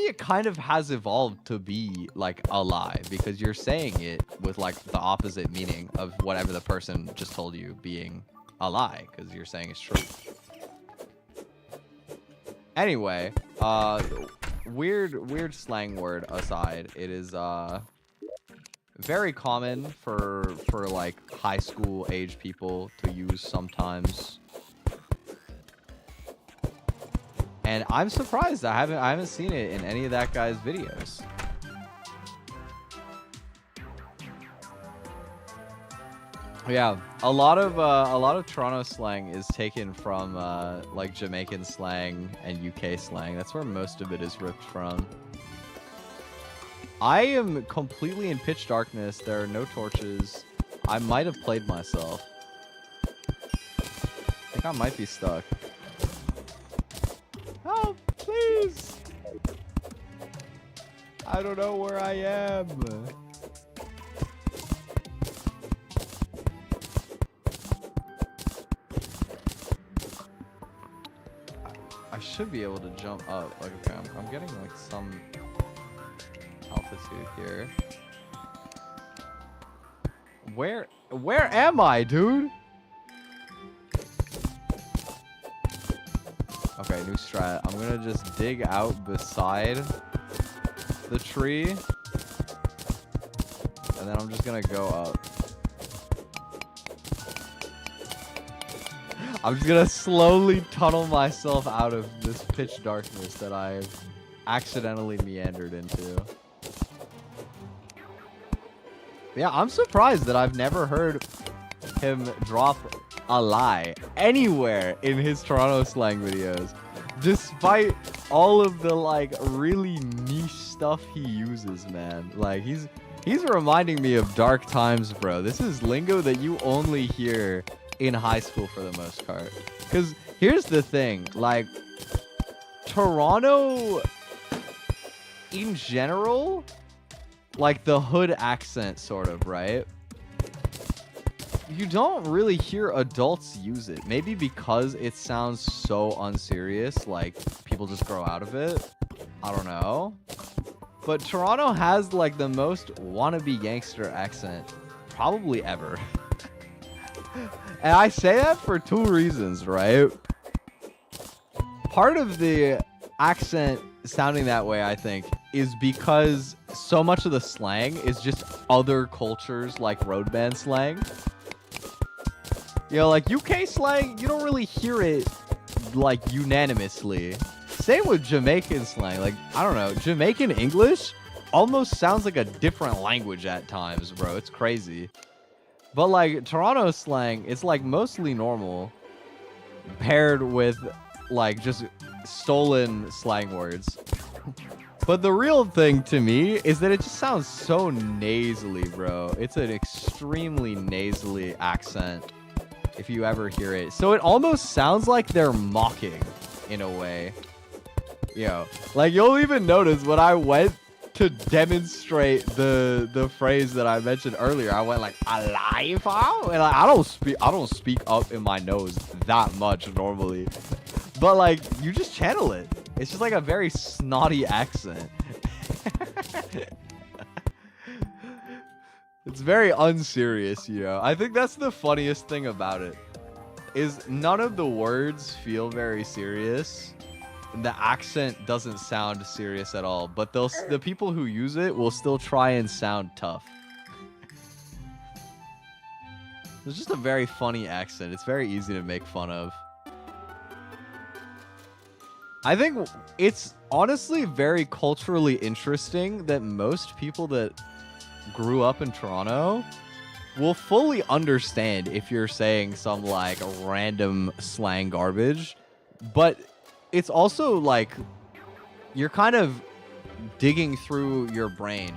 it kind of has evolved to be like a lie because you're saying it with like the opposite meaning of whatever the person just told you being a lie because you're saying it's true. Anyway, weird slang word aside, it is very common for like high school age people to use sometimes. And I'm surprised I haven't seen it in any of that guy's videos. Yeah, a lot of Toronto slang is taken from like Jamaican slang and UK slang. That's where most of it is ripped from. I am completely in pitch darkness. There are no torches. I might have played myself. I think I might be stuck. Help, please! I don't know where I am. I should be able to jump up. Like, okay, I'm getting like some altitude here. Where am I, dude? Okay, new strat. I'm gonna just dig out beside the tree. And then I'm just gonna go up. I'm just gonna slowly tunnel myself out of this pitch darkness that I've accidentally meandered into. Yeah, I'm surprised that I've never heard him drop a lie anywhere in his Toronto slang videos, despite all of the like really niche stuff he uses, man. Like he's reminding me of dark times, bro. This is lingo that you only hear in high school for the most part. Because here's the thing, like Toronto in general, like the hood accent sort of, right? You don't really hear adults use it. Maybe because it sounds so unserious, like people just grow out of it. I don't know. But Toronto has like the most wannabe gangster accent probably ever. And I say that for two reasons, right? Part of the accent sounding that way, I think, is because so much of the slang is just other cultures like road band slang. You know, like UK slang, you don't really hear it like unanimously. Same with Jamaican slang. Like, I don't know, Jamaican English almost sounds like a different language at times, bro. It's crazy. But like Toronto slang, it's like mostly normal paired with like just stolen slang words. But the real thing to me is that it just sounds so nasally, bro. It's an extremely nasally accent if you ever hear it. So it almost sounds like they're mocking in a way. You know, like you'll even notice when I went to demonstrate the phrase that I mentioned earlier, I went like alive, and like, I don't speak up in my nose that much normally, but like you just channel it. It's just like a very snotty accent. It's very unserious, you know. I think that's the funniest thing about it, is none of the words feel very serious. The accent doesn't sound serious at all, but the people who use it will still try and sound tough. It's just a very funny accent. It's very easy to make fun of. I think it's honestly very culturally interesting that most people that grew up in Toronto will fully understand if you're saying some like random slang garbage, but it's also like you're kind of digging through your brain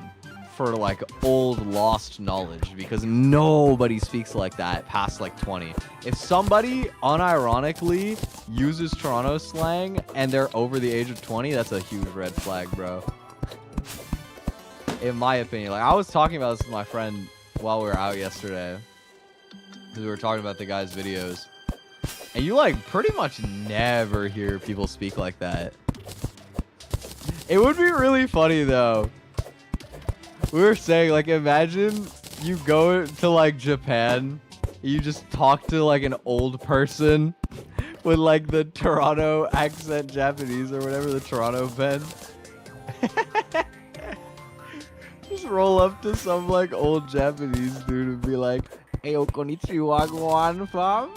for like old lost knowledge, because nobody speaks like that past like 20. If somebody unironically uses Toronto slang and they're over the age of 20, that's a huge red flag, bro. In my opinion. Like, I was talking about this with my friend while we were out yesterday, because we were talking about the guy's videos, and you like pretty much never hear people speak like that. It would be really funny though. We were saying, like, imagine you go to like Japan, you just talk to like an old person with like the Toronto accent Japanese or whatever, the Toronto pen. Just roll up to some like old Japanese dude and be like, "Hey, konnichiwa, guan fam."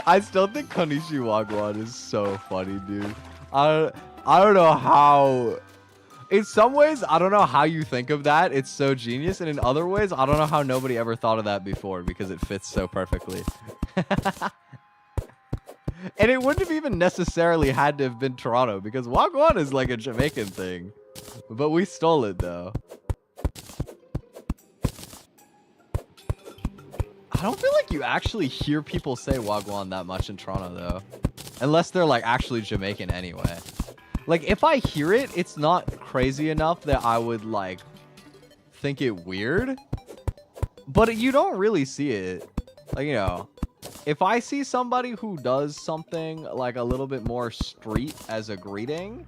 I still think konnichiwa guan is so funny, dude. I don't know how. In some ways, I don't know how you think of that. It's so genius. And in other ways, I don't know how nobody ever thought of that before, because it fits so perfectly. And it wouldn't have even necessarily had to have been Toronto, because Wagwan is like a Jamaican thing. But we stole it, though. I don't feel like you actually hear people say Wagwan that much in Toronto, though. Unless they're like actually Jamaican anyway. Like, if I hear it, it's not crazy enough that I would, like, think it weird. But you don't really see it. Like, you know, if I see somebody who does something, like, a little bit more street as a greeting,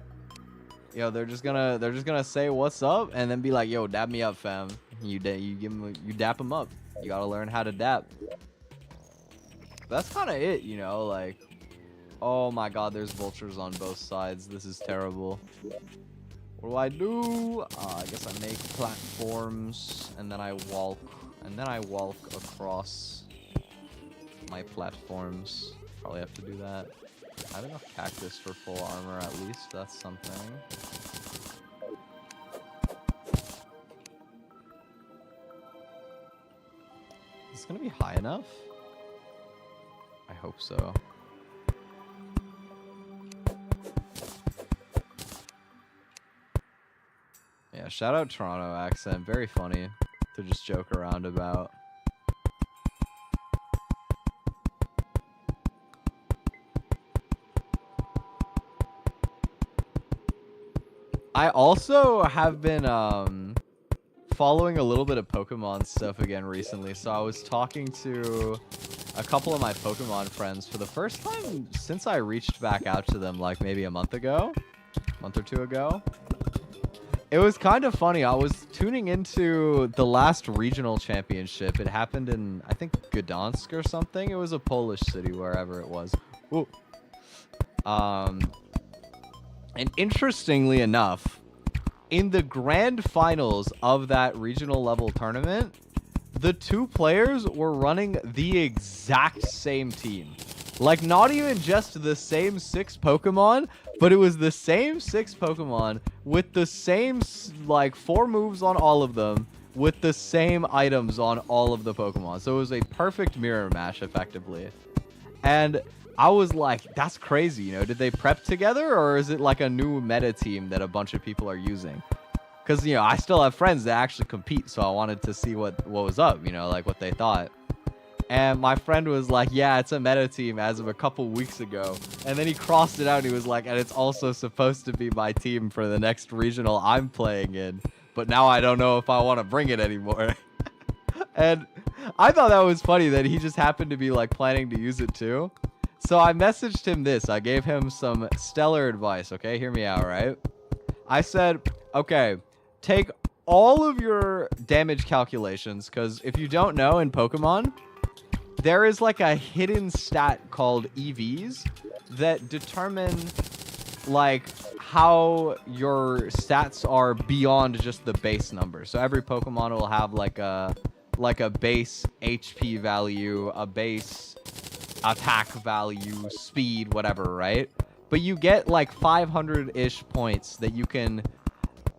you know, they're just gonna say, "What's up?" and then be like, "Yo, dap me up, fam." You dap them up. You gotta learn how to dap. That's kind of it, you know, like... Oh my god, there's vultures on both sides. This is terrible. What do? I guess I make platforms, and then I walk across my platforms. Probably have to do that. I have enough cactus for full armor, at least. That's something. Is this gonna be high enough? I hope so. Yeah, shout out Toronto accent. Very funny to just joke around about. I also have been following a little bit of Pokemon stuff again recently. So I was talking to a couple of my Pokemon friends for the first time since I reached back out to them like maybe a month or two ago. It was kind of funny. I was tuning into the last regional championship. It happened in, I think, Gdansk or something. It was a Polish city, wherever it was. Ooh. And interestingly enough, in the grand finals of that regional level tournament, the two players were running the exact same team. Like, not even just the same 6 Pokemon, but it was the same 6 Pokemon with the same, like, 4 moves on all of them, with the same items on all of the Pokemon. So it was a perfect mirror match, effectively. And I was like, that's crazy, you know? Did they prep together, or is it like a new meta team that a bunch of people are using? Because, you know, I still have friends that actually compete, so I wanted to see what was up, you know, like what they thought. And my friend was like, yeah, it's a meta team as of a couple weeks ago. And then he crossed it out, and he was like, and it's also supposed to be my team for the next regional I'm playing in. But now I don't know if I want to bring it anymore. And I thought that was funny that he just happened to be like planning to use it too. So I messaged him this. I gave him some stellar advice, okay? Hear me out, right? I said, okay, take all of your damage calculations, because if you don't know, in Pokemon, there is like a hidden stat called EVs that determine like how your stats are beyond just the base number. So every Pokemon will have like a base HP value, a base attack value, speed, whatever, right? But you get like 500-ish points that you can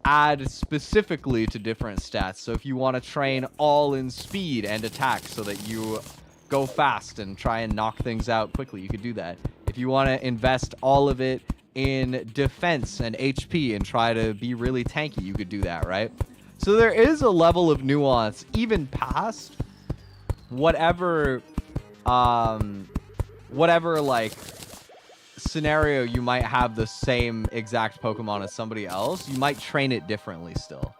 add specifically to different stats. So if you want to train all in speed and attack so that you go fast and try and knock things out quickly, you could do that. If you want to invest all of it in defense and HP and try to be really tanky, you could do that, right? So there is a level of nuance even past whatever like scenario you might have the same exact Pokemon as somebody else. You might train it differently still.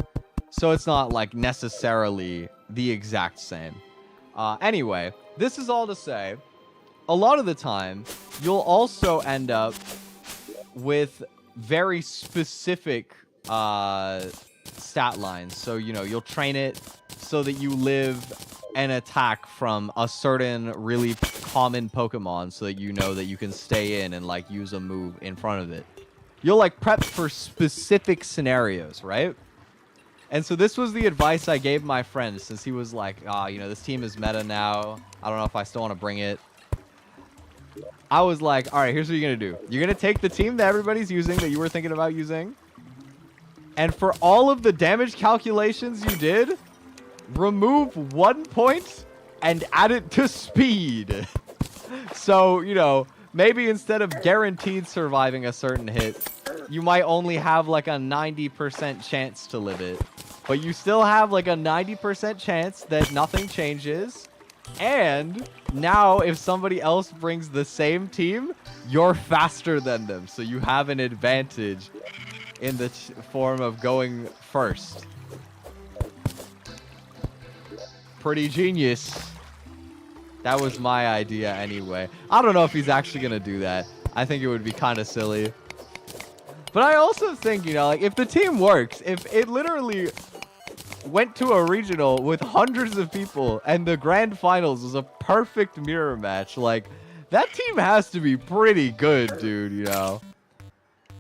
So it's not like necessarily the exact same. Anyway, this is all to say, a lot of the time, you'll also end up with very specific stat lines. So, you know, you'll train it so that you live an attack from a certain really common Pokemon so that you know that you can stay in and, like, use a move in front of it. You'll, like, prep for specific scenarios, right? And so this was the advice I gave my friend, since he was like, you know, this team is meta now. I don't know if I still want to bring it. I was like, all right, here's what you're going to do. You're going to take the team that everybody's using, that you were thinking about using. And for all of the damage calculations you did, remove 1 point and add it to speed. So, you know, maybe instead of guaranteed surviving a certain hit, you might only have like a 90% chance to live it. But you still have like a 90% chance that nothing changes. And now if somebody else brings the same team, you're faster than them. So you have an advantage in the form of going first. Pretty genius. That was my idea anyway. I don't know if he's actually going to do that. I think it would be kind of silly. But I also think, you know, like, if the team works, if it literally went to a regional with hundreds of people and the grand finals was a perfect mirror match, like, that team has to be pretty good, dude, you know.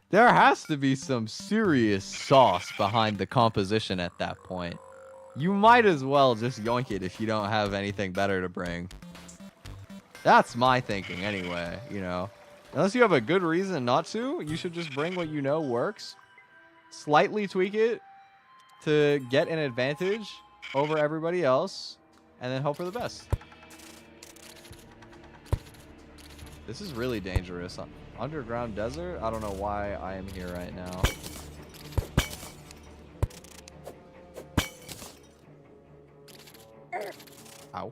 There has to be some serious sauce behind the composition at that point. You might as well just yoink it if you don't have anything better to bring. That's my thinking anyway, you know. Unless you have a good reason not to, you should just bring what you know works. Slightly tweak it to get an advantage over everybody else, and then hope for the best. This is really dangerous. Underground desert? I don't know why I am here right now. Ow.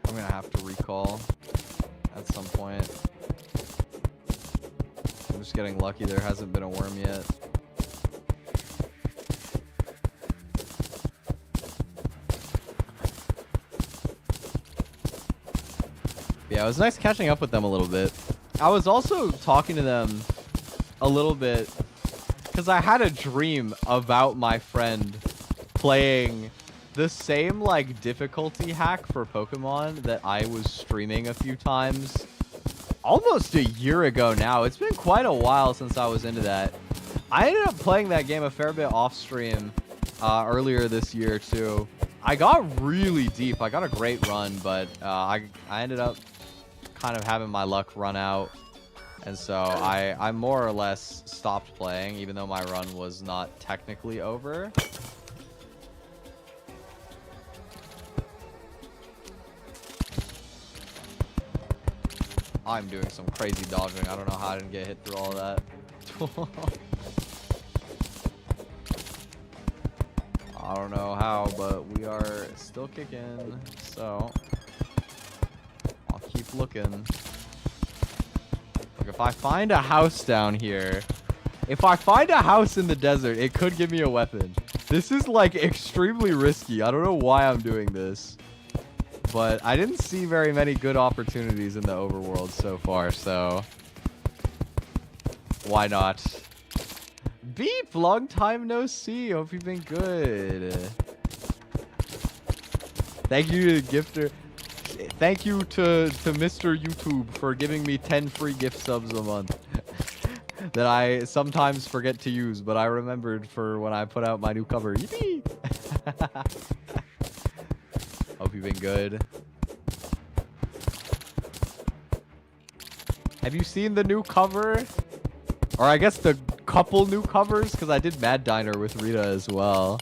I'm gonna have to recall at some point. I'm just getting lucky there hasn't been a worm yet. Yeah, it was nice catching up with them a little bit. I was also talking to them a little bit because I had a dream about my friend playing the same, like, difficulty hack for Pokemon that I was streaming a few times almost a year ago now. It's been quite a while since I was into that. I ended up playing that game a fair bit off stream earlier this year too. I got really deep. I got a great run, but I ended up kind of having my luck run out. And so I more or less stopped playing, even though my run was not technically over. I'm doing some crazy dodging. I don't know how I didn't get hit through all of that. I don't know how, but we are still kicking. So I'll keep looking. Look, if I find a house down here, if I find a house in the desert, it could give me a weapon. This is like extremely risky. I don't know why I'm doing this, but I didn't see very many good opportunities in the overworld so far, so why not? Beep, long time no see. Hope you've been good. Thank you to Gifter. Thank you to Mr. YouTube for giving me 10 free gift subs a month that I sometimes forget to use, but I remembered for when I put out my new cover. Yippee! Hope you've been good. Have you seen the new cover? Or I guess the couple new covers, because I did Mad Diner with Rita as well.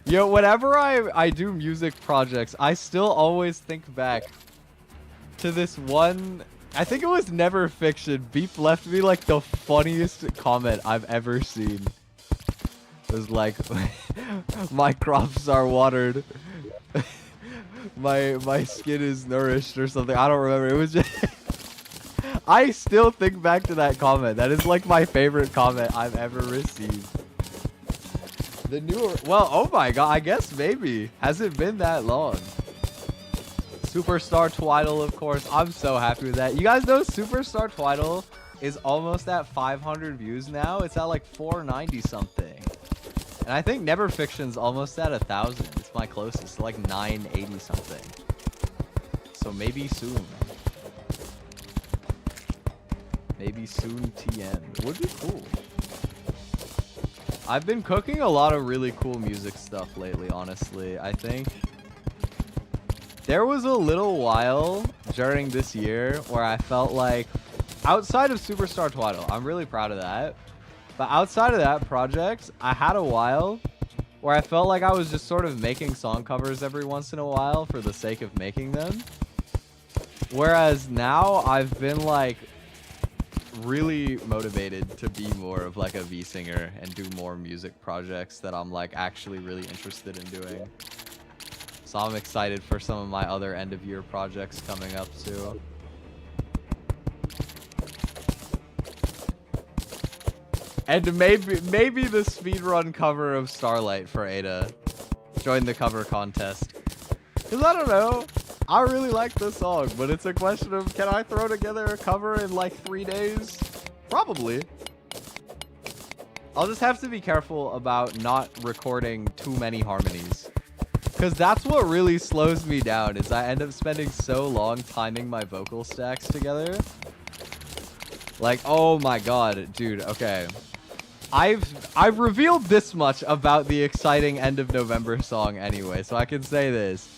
Yo, whenever I do music projects, I still always think back to this one. I think it was Never Fiction. Beep left me like the funniest comment I've ever seen. It was like, my crops are watered. my skin is nourished or something. I don't remember. It was just... I still think back to that comment. That is like my favorite comment I've ever received. The newer... Well, oh my god. I guess maybe. Has it been that long? Superstar Twiddle, of course. I'm so happy with that. You guys know Superstar Twiddle is almost at 500 views now. It's at like 490 something. And I think Never Fiction's almost at 1,000. It's my closest, like 980 something. So maybe soon. Maybe soon TN. Would be cool. I've been cooking a lot of really cool music stuff lately, honestly. I think there was a little while during this year where I felt like, outside of Superstar Twiddle, I'm really proud of that. But outside of that project, I had a while where I felt like I was just sort of making song covers every once in a while for the sake of making them. Whereas now I've been like really motivated to be more of like a V singer and do more music projects that I'm like actually really interested in doing. So I'm excited for some of my other end of year projects coming up too. And maybe the speedrun cover of Starlight for Ada. Join the cover contest. Cause I don't know. I really like this song, but it's a question of, can I throw together a cover in like 3 days? Probably. I'll just have to be careful about not recording too many harmonies. Because that's what really slows me down, is I end up spending so long timing my vocal stacks together. Like, oh my god, dude, okay. I've revealed this much about the exciting end of November song anyway, so I can say this.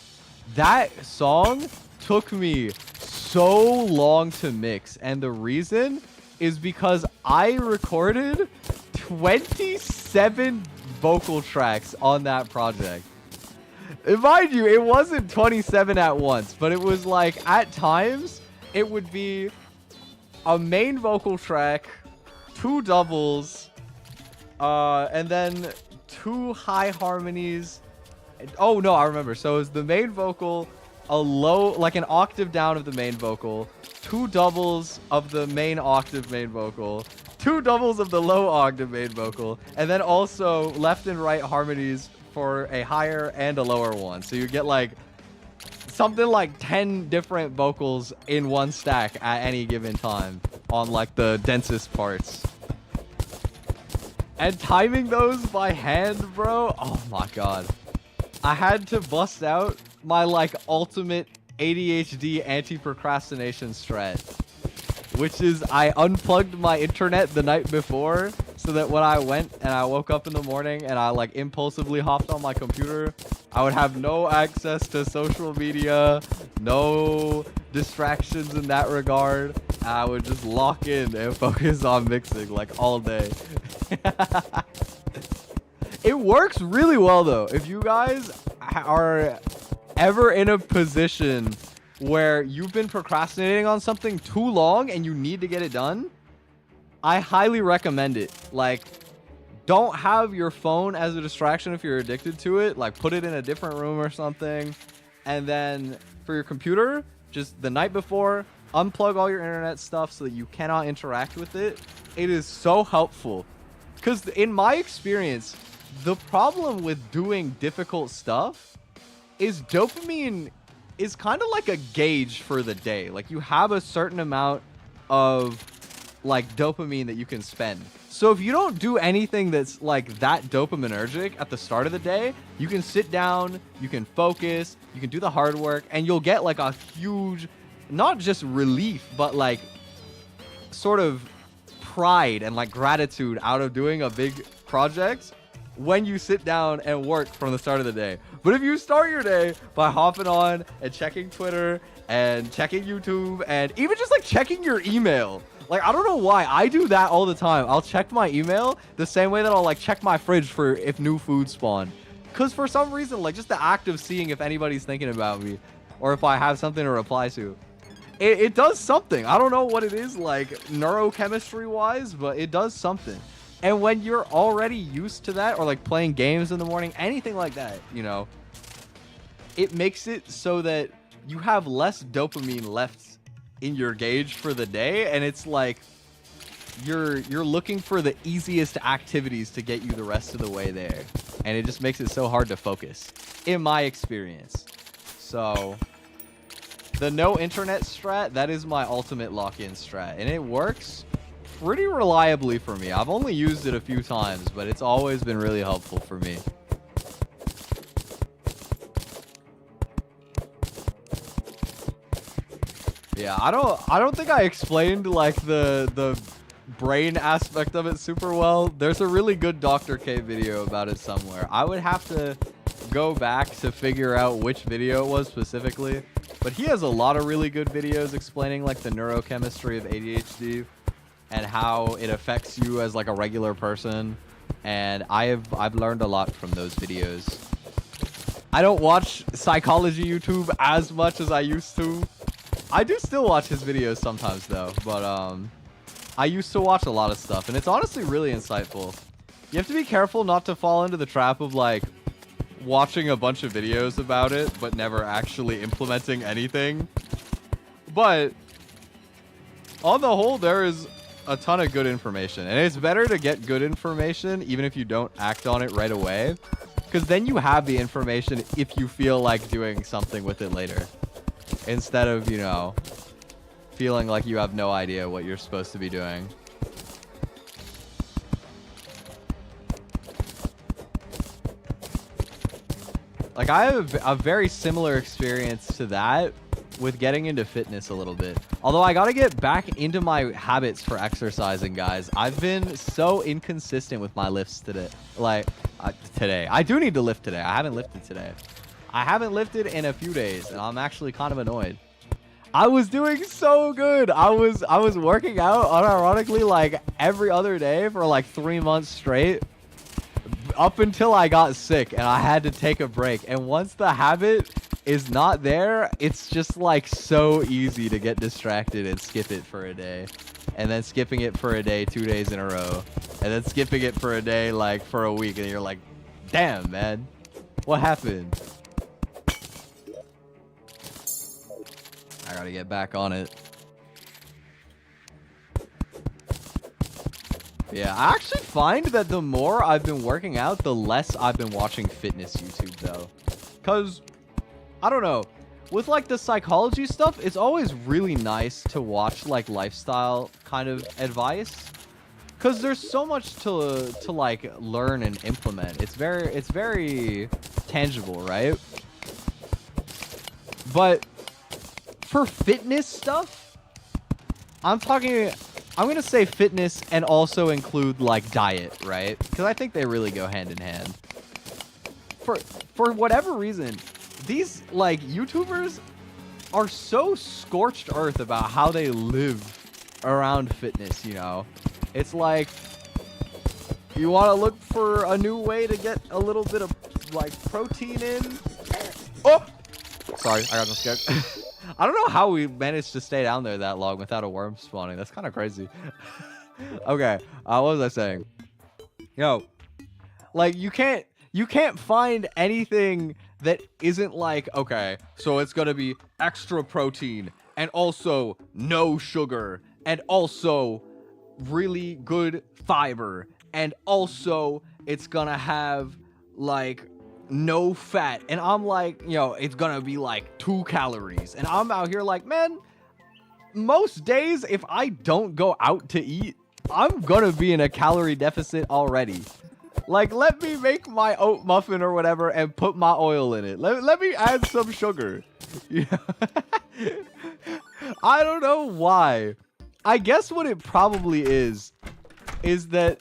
That song took me so long to mix, and the reason is because I recorded 27 vocal tracks on that project. And mind you, it wasn't 27 at once, but it was like, at times, it would be a main vocal track, 2 doubles, and then 2 high harmonies. Oh no, I remember. So it was the main vocal, a low, like an octave down of the main vocal, 2 doubles of the main octave main vocal, 2 doubles of the low octave main vocal, and then also left and right harmonies for a higher and a lower one. So you get like something like 10 different vocals in one stack at any given time on like the densest parts. And timing those by hand, bro, oh my god. I had to bust out my like ultimate ADHD anti-procrastination strat. which is I unplugged my internet the night before so that when I went and I woke up in the morning and I like impulsively hopped on my computer, I would have no access to social media, no distractions in that regard. I would just lock in and focus on mixing like all day. It works really well though. If you guys are ever in a position where you've been procrastinating on something too long and you need to get it done, I highly recommend it. Like, don't have your phone as a distraction if you're addicted to it. Like, put it in a different room or something. And then for your computer, just the night before, unplug all your internet stuff so that you cannot interact with it. It is so helpful. Because in my experience, the problem with doing difficult stuff is dopamine is kind of like a gauge for the day. Like, you have a certain amount of like dopamine that you can spend. So if you don't do anything that's like that dopaminergic at the start of the day, you can sit down, you can focus, you can do the hard work, and you'll get like a huge, not just relief, but like sort of pride and like gratitude out of doing a big project when you sit down and work from the start of the day. But if you start your day by hopping on and checking Twitter and checking YouTube and even just like checking your email, like, I don't know why I do that all the time. I'll check my email the same way that I'll like check my fridge for if new food spawn. Because for some reason, like just the act of seeing if anybody's thinking about me or if I have something to reply to, it does something. I don't know what it is, like neurochemistry wise, but it does something. And when you're already used to that, or like playing games in the morning, anything like that, you know, it makes it so that you have less dopamine left in your gauge for the day. And it's like you're looking for the easiest activities to get you the rest of the way there. And it just makes it so hard to focus, in my experience. So the no internet strat, that is my ultimate lock-in strat. And it works pretty reliably for me. I've only used it a few times, but it's always been really helpful for me. Yeah, I don't think I explained like the brain aspect of it super well. There's a really good Dr. K video about it somewhere. I would have to go back to figure out which video it was specifically, but he has a lot of really good videos explaining like the neurochemistry of ADHD and how it affects you as like a regular person. And I've learned a lot from those videos. I don't watch psychology YouTube as much as I used to. I do still watch his videos sometimes though, but I used to watch a lot of stuff and it's honestly really insightful. You have to be careful not to fall into the trap of like watching a bunch of videos about it but never actually implementing anything. But on the whole, there is a ton of good information, and it's better to get good information even if you don't act on it right away, because then you have the information if you feel like doing something with it later, instead of, you know, feeling like you have no idea what you're supposed to be doing. Like, I have a very similar experience to that with getting into fitness a little bit. Although I gotta get back into my habits for exercising, guys. I've been so inconsistent with my lifts today. Like, today. I do need to lift today. I haven't lifted today. I haven't lifted in a few days, and I'm actually kind of annoyed. I was doing so good. I was working out unironically like every other day for like 3 months straight, up until I got sick and I had to take a break. And once the habit is not there, it's just like so easy to get distracted and skip it for a day, and then skipping it for a day 2 days in a row, and then skipping it for a day like for a week, and you're like, damn man, what happened? I gotta get back on it. Yeah, I actually find that the more I've been working out, the less I've been watching fitness YouTube though. Cause, I don't know, with like the psychology stuff, it's always really nice to watch like lifestyle kind of advice. Cause there's so much to like learn and implement. It's very tangible, right? But for fitness stuff, I'm gonna say fitness and also include like diet, right? Because I think they really go hand in hand. For whatever reason, these like YouTubers are so scorched earth about how they live around fitness, you know? It's like, you want to look for a new way to get a little bit of like protein in? Oh! Sorry, I got scared. I don't know how we managed to stay down there that long without a worm spawning. That's kind of crazy. Okay, what was I saying? Yo, like you can't find anything that isn't like, okay, so it's gonna be extra protein and also no sugar and also really good fiber and also it's gonna have like no fat, and I'm like, you know, it's gonna be like 2 calories, and I'm out here like, man, most days if I don't go out to eat, I'm gonna be in a calorie deficit already. Like, let me make my oat muffin or whatever and put my oil in it. Let me add some sugar. Yeah. I don't know why. I guess what it probably is that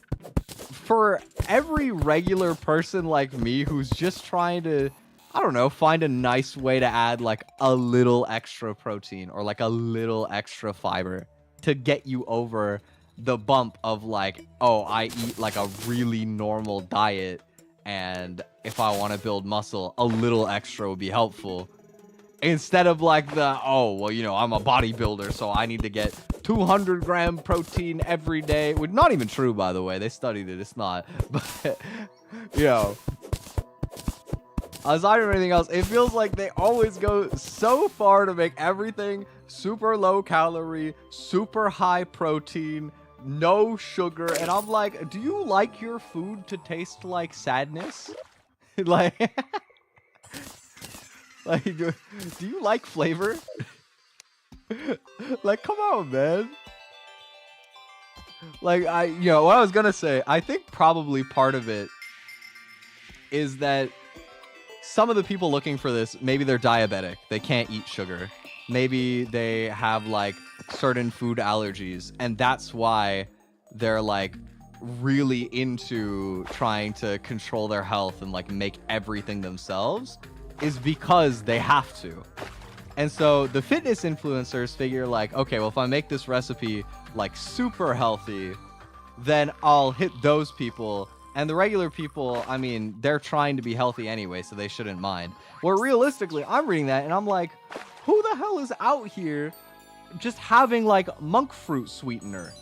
for every regular person like me who's just trying to, I don't know, find a nice way to add like a little extra protein or like a little extra fiber to get you over the bump of like, oh, I eat like a really normal diet, and if I want to build muscle, a little extra would be helpful. Instead of like the, oh, well, you know, I'm a bodybuilder, so I need to get 200-gram protein every day. Which not even true, by the way. They studied it. It's not. But, you know, aside from anything else, it feels like they always go so far to make everything super low calorie, super high protein, no sugar. And I'm like, do you like your food to taste like sadness? Like... Like, do you like flavor? Like, come on, man. Like, you know, what I was gonna say, I think probably part of it is that some of the people looking for this, maybe they're diabetic. They can't eat sugar. Maybe they have, like, certain food allergies. And that's why they're, like, really into trying to control their health and, like, make everything themselves. Is because they have to. And so the fitness influencers figure like, okay, well, if I make this recipe like super healthy, then I'll hit those people. And the regular people, I mean, they're trying to be healthy anyway, so they shouldn't mind. Well, realistically, I'm reading that and I'm like, who the hell is out here just having like monk fruit sweetener?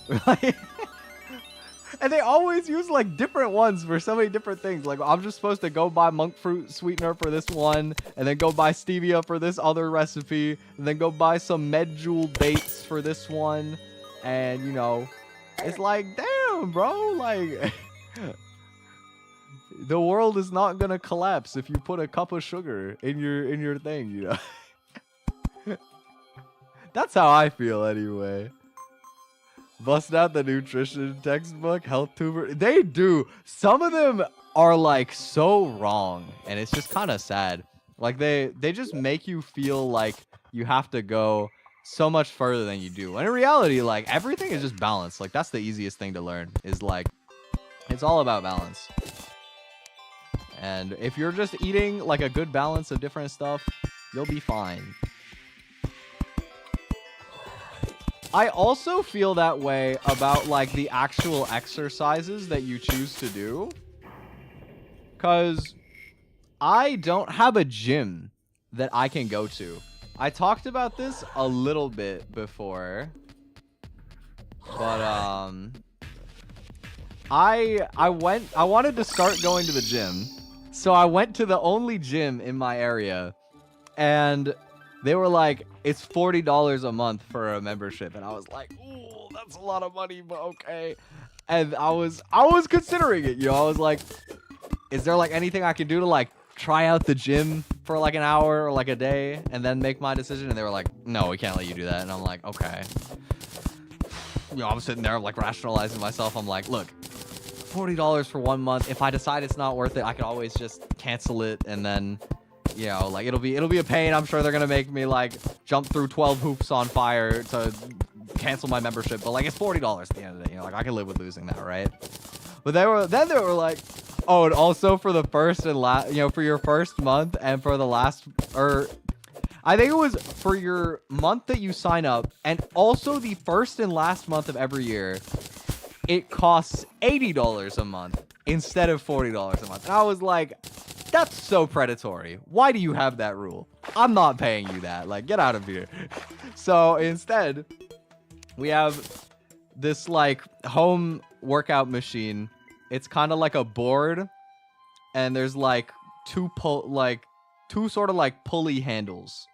And they always use like different ones for so many different things. Like, I'm just supposed to go buy monk fruit sweetener for this one, and then go buy stevia for this other recipe, and then go buy some medjool dates for this one. And you know, it's like, damn, bro, like the world is not gonna collapse if you put a cup of sugar in your thing, you know. That's how I feel anyway. Bust out the nutrition textbook, health tuber. They do. Some of them are like so wrong, and it's just kind of sad. Like they just make you feel like you have to go so much further than you do. And in reality, like everything is just balance. Like that's the easiest thing to learn is like, it's all about balance. And if you're just eating like a good balance of different stuff, you'll be fine. I also feel that way about like the actual exercises that you choose to do. Because I don't have a gym that I can go to. I talked about this a little bit before. But I wanted to start going to the gym. So I went to the only gym in my area. And they were like, it's $40 a month for a membership. And I was like, ooh, that's a lot of money, but okay. And I was considering it, you know. I was like, is there like anything I can do to like try out the gym for like an hour or like a day and then make my decision? And they were like, no, we can't let you do that. And I'm like, okay. You know, I'm sitting there like rationalizing myself. I'm like, look, $40 for 1 month. If I decide it's not worth it, I could always just cancel it, and then, you know, like it'll be a pain. I'm sure they're gonna make me like jump through 12 hoops on fire to cancel my membership, but like it's $40 at the end of the day. You know, like I can live with losing that, right? But they were like, oh, and also for the first and last, you know, for your first month and for the last, or I think it was for your month that you sign up, and also the first and last month of every year, it costs $80 a month instead of $40 a month. And I was like, that's so predatory. Why do you have that rule? I'm not paying you that. Like, get out of here. So instead, we have this like home workout machine. It's kind of like a board, and there's like two sort of like pulley handles.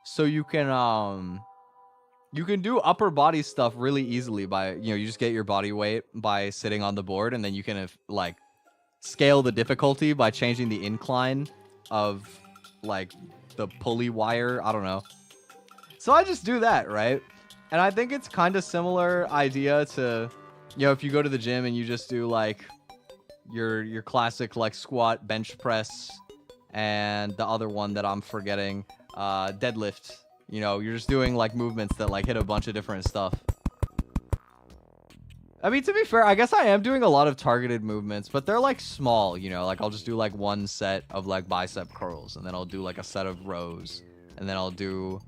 So you can do upper body stuff really easily by, you know, you just get your body weight by sitting on the board, and then you can like scale the difficulty by changing the incline of like the pulley wire. I don't know. So I just do that, right? And I think it's kind of similar idea to, you know, if you go to the gym and you just do like your classic like squat, bench press, and the other one that I'm forgetting, deadlift. You know, you're just doing like movements that like hit a bunch of different stuff. I mean, to be fair, I guess I am doing a lot of targeted movements, but they're like small, you know, like I'll just do like one set of like bicep curls, and then I'll do like a set of rows, and then I'll do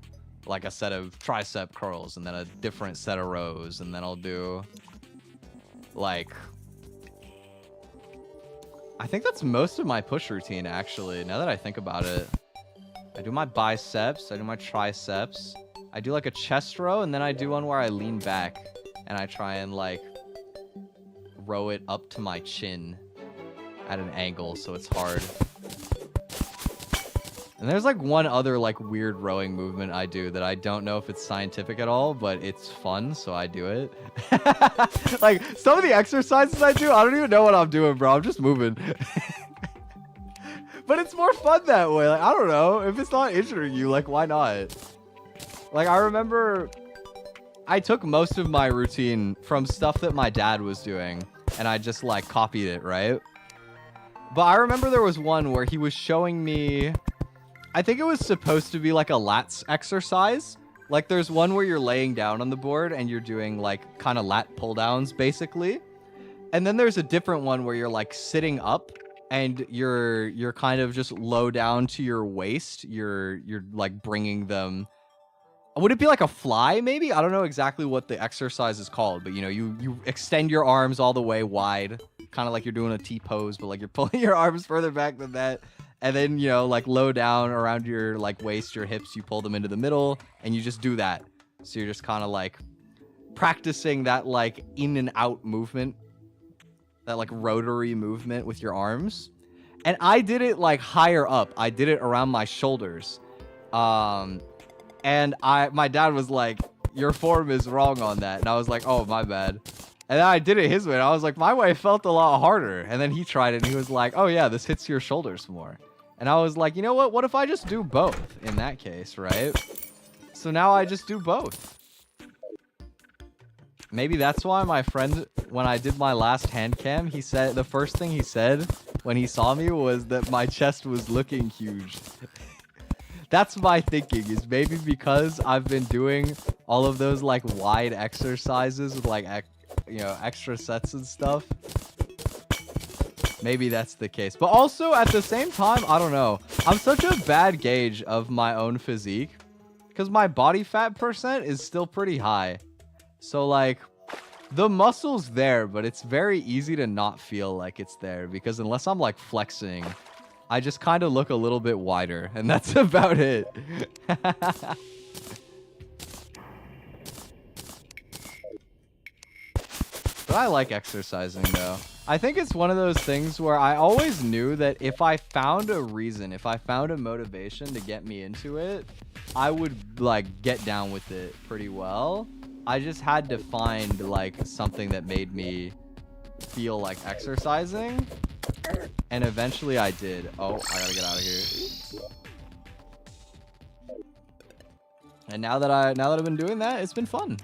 like a set of tricep curls, and then a different set of rows, and then I'll do like, I think that's most of my push routine actually, now that I think about it. I do my biceps, I do my triceps, I do like a chest row, and then I do one where I lean back and I try and like row it up to my chin at an angle so it's hard. And there's like one other like weird rowing movement I do that I don't know if it's scientific at all, but it's fun, so I do it. Like some of the exercises I do, I don't even know what I'm doing, bro. I'm just moving. But it's more fun that way. Like, I don't know. If it's not injuring you, like, why not? Like, I remember I took most of my routine from stuff that my dad was doing, and I just, like, copied it, right? But I remember there was one where he was showing me, I think it was supposed to be, like, a lats exercise. Like, there's one where you're laying down on the board, and you're doing, like, kind of lat pull-downs, basically. And then there's a different one where you're, like, sitting up, and you're kind of just low down to your waist. You're like bringing them. Would it be like a fly maybe? I don't know exactly what the exercise is called, but you know, you extend your arms all the way wide, kind of like you're doing a T pose, but like you're pulling your arms further back than that. And then, you know, like low down around your like waist, your hips, you pull them into the middle, and you just do that. So you're just kind of like practicing that like in and out movement. That like rotary movement with your arms. And I did it like higher up. I did it around my shoulders. And my dad was like, your form is wrong on that. And I was like, oh, my bad. And then I did it his way. And I was like, my way felt a lot harder. And then he tried it and he was like, oh yeah, this hits your shoulders more. And I was like, you know what? What if I just do both in that case, right? So now I just do both. Maybe that's why my friend, when I did my last hand cam, he said, the first thing he said when he saw me was that my chest was looking huge. That's my thinking, is maybe because I've been doing all of those like wide exercises with like, you know, extra sets and stuff. Maybe that's the case. But also at the same time, I don't know. I'm such a bad gauge of my own physique because my body fat percent is still pretty high. So, like, the muscle's there, but it's very easy to not feel like it's there because unless I'm, like, flexing, I just kind of look a little bit wider, and that's about it. But I like exercising, though. I think it's one of those things where I always knew that if I found a reason, if I found a motivation to get me into it, I would, like, get down with it pretty well. I just had to find like something that made me feel like exercising, and eventually I did. Oh, I gotta get out of here. And now that I've been doing that, it's been fun.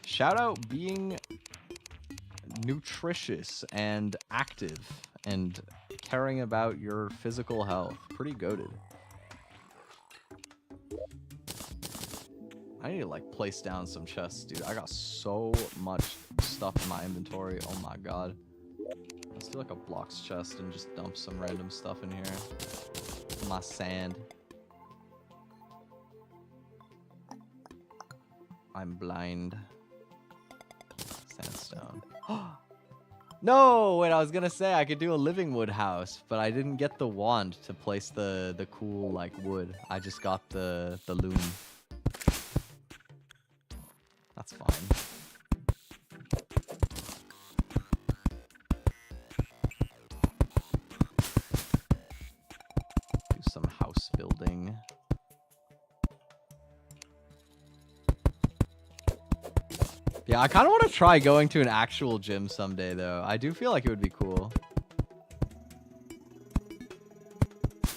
Shout out being nutritious and active and caring about your physical health. Pretty goated. I need to like place down some chests, dude. I got so much stuff in my inventory. Oh my god. Let's do like a blocks chest and just dump some random stuff in here. My sand. I'm blind. Sandstone. No, wait, I was gonna say I could do a living wood house, but I didn't get the wand to place the cool like wood. I just got the loom. That's fine. Do some house building. Yeah, I kind of want to try going to an actual gym someday, though. I do feel like it would be cool.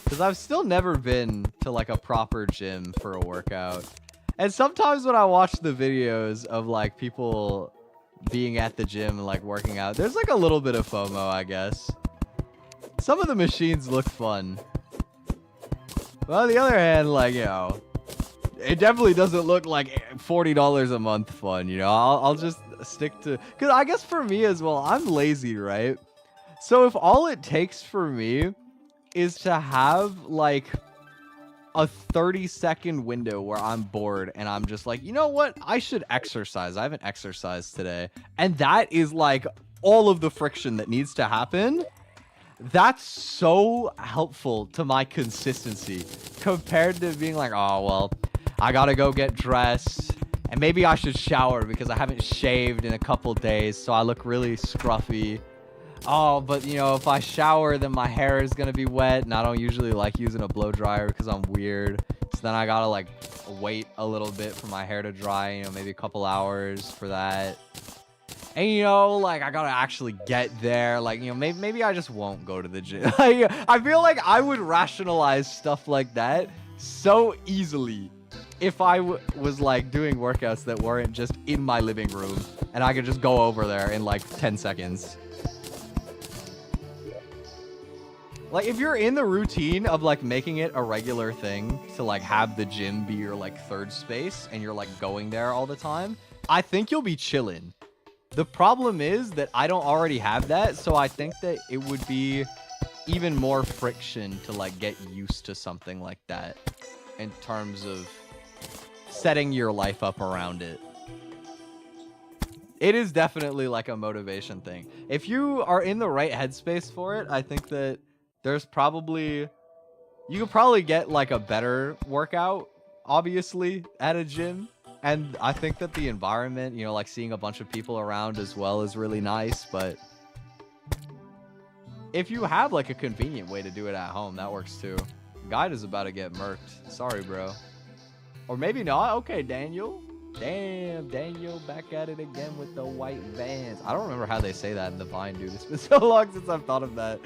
Because I've still never been to, like, a proper gym for a workout. And sometimes when I watch the videos of, like, people being at the gym and, like, working out, there's, like, a little bit of FOMO, I guess. Some of the machines look fun. But on the other hand, like, you know, it definitely doesn't look like $40 a month fun, you know? I'll just stick to... Because I guess for me as well, I'm lazy, right? So if all it takes for me is to have, like, a 30-second window where I'm bored and I'm just like, you know what? I should exercise. I haven't exercised today. And that is, like, all of the friction that needs to happen. That's so helpful to my consistency compared to being like, oh, well... I gotta go get dressed, and maybe I should shower because I haven't shaved in a couple days, so I look really scruffy. Oh, but you know, if I shower, then my hair is gonna be wet, and I don't usually like using a blow dryer because I'm weird. So then I gotta like wait a little bit for my hair to dry, you know, maybe a couple hours for that. And you know, like I gotta actually get there. Like, you know, maybe I just won't go to the gym. I feel like I would rationalize stuff like that so easily if I was like doing workouts that weren't just in my living room and I could just go over there in like 10 seconds. Like if you're in the routine of like making it a regular thing to like have the gym be your like third space and you're like going there all the time, I think you'll be chilling. The problem is that I don't already have that, so I think that it would be even more friction to like get used to something like that in terms of setting your life up around it. It is definitely like a motivation thing. If you are in the right headspace for it, I think that there's probably... You could probably get like a better workout, obviously, at a gym. And I think that the environment, you know, like seeing a bunch of people around as well is really nice. But if you have like a convenient way to do it at home, that works too. Guide is about to get murked. Sorry, bro. Or maybe not. Okay, Daniel. Damn, Daniel back at it again with the white vans. I don't remember how they say that in the Vine, dude. It's been so long since I've thought of that.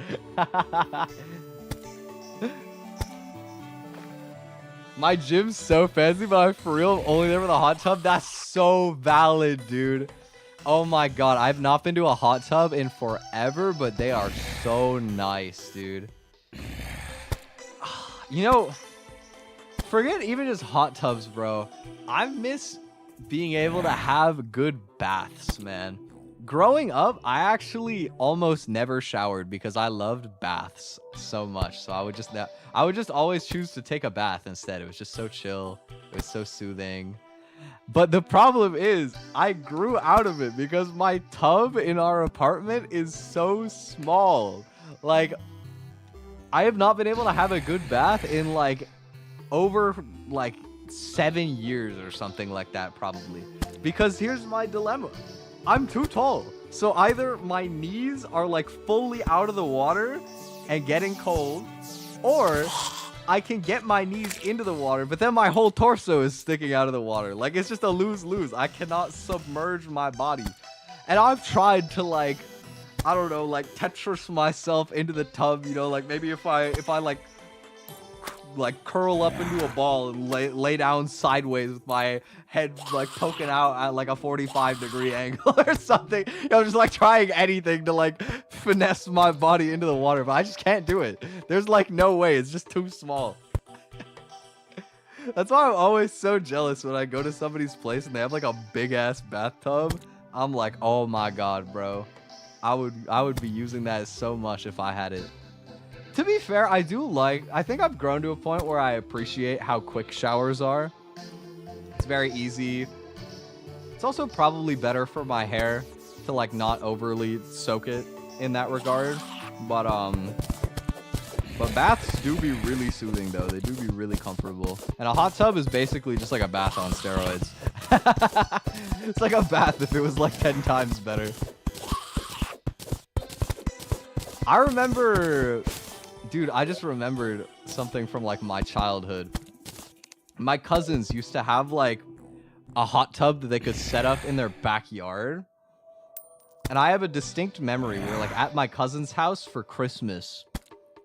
My gym's so fancy, but I'm for real only there with a hot tub. That's so valid, dude. Oh my god, I've not been to a hot tub in forever, but they are so nice, dude. You know... Forget even just hot tubs, bro. I miss being able to have good baths, man. Growing up, I actually almost never showered because I loved baths so much. So I would just always choose to take a bath instead. It was just so chill. It was so soothing. But the problem is, I grew out of it because my tub in our apartment is so small. Like, I have not been able to have a good bath in like over like 7 years or something like that, probably. Because here's my dilemma. I'm too tall. So either my knees are like fully out of the water and getting cold, or I can get my knees into the water, but then my whole torso is sticking out of the water. Like, it's just a lose-lose. I cannot submerge my body. And I've tried to like, I don't know, like Tetris myself into the tub, you know, like maybe if I like curl up into a ball and lay down sideways with my head like poking out at like a 45-degree angle or something. You know, just like trying anything to like finesse my body into the water, but I just can't do it. There's like no way. It's just too small. That's why I'm always so jealous when I go to somebody's place and they have like a big ass bathtub. I'm like, oh my god, bro. I would be using that so much if I had it. To be fair, I think I've grown to a point where I appreciate how quick showers are. It's very easy. It's also probably better for my hair to like not overly soak it in that regard. But baths do be really soothing though. They do be really comfortable. And a hot tub is basically just like a bath on steroids. It's like a bath if it was like 10 times better. I remember, dude, I just remembered something from like my childhood. My cousins used to have like a hot tub that they could set up in their backyard. And I have a distinct memory. We were like at my cousin's house for Christmas.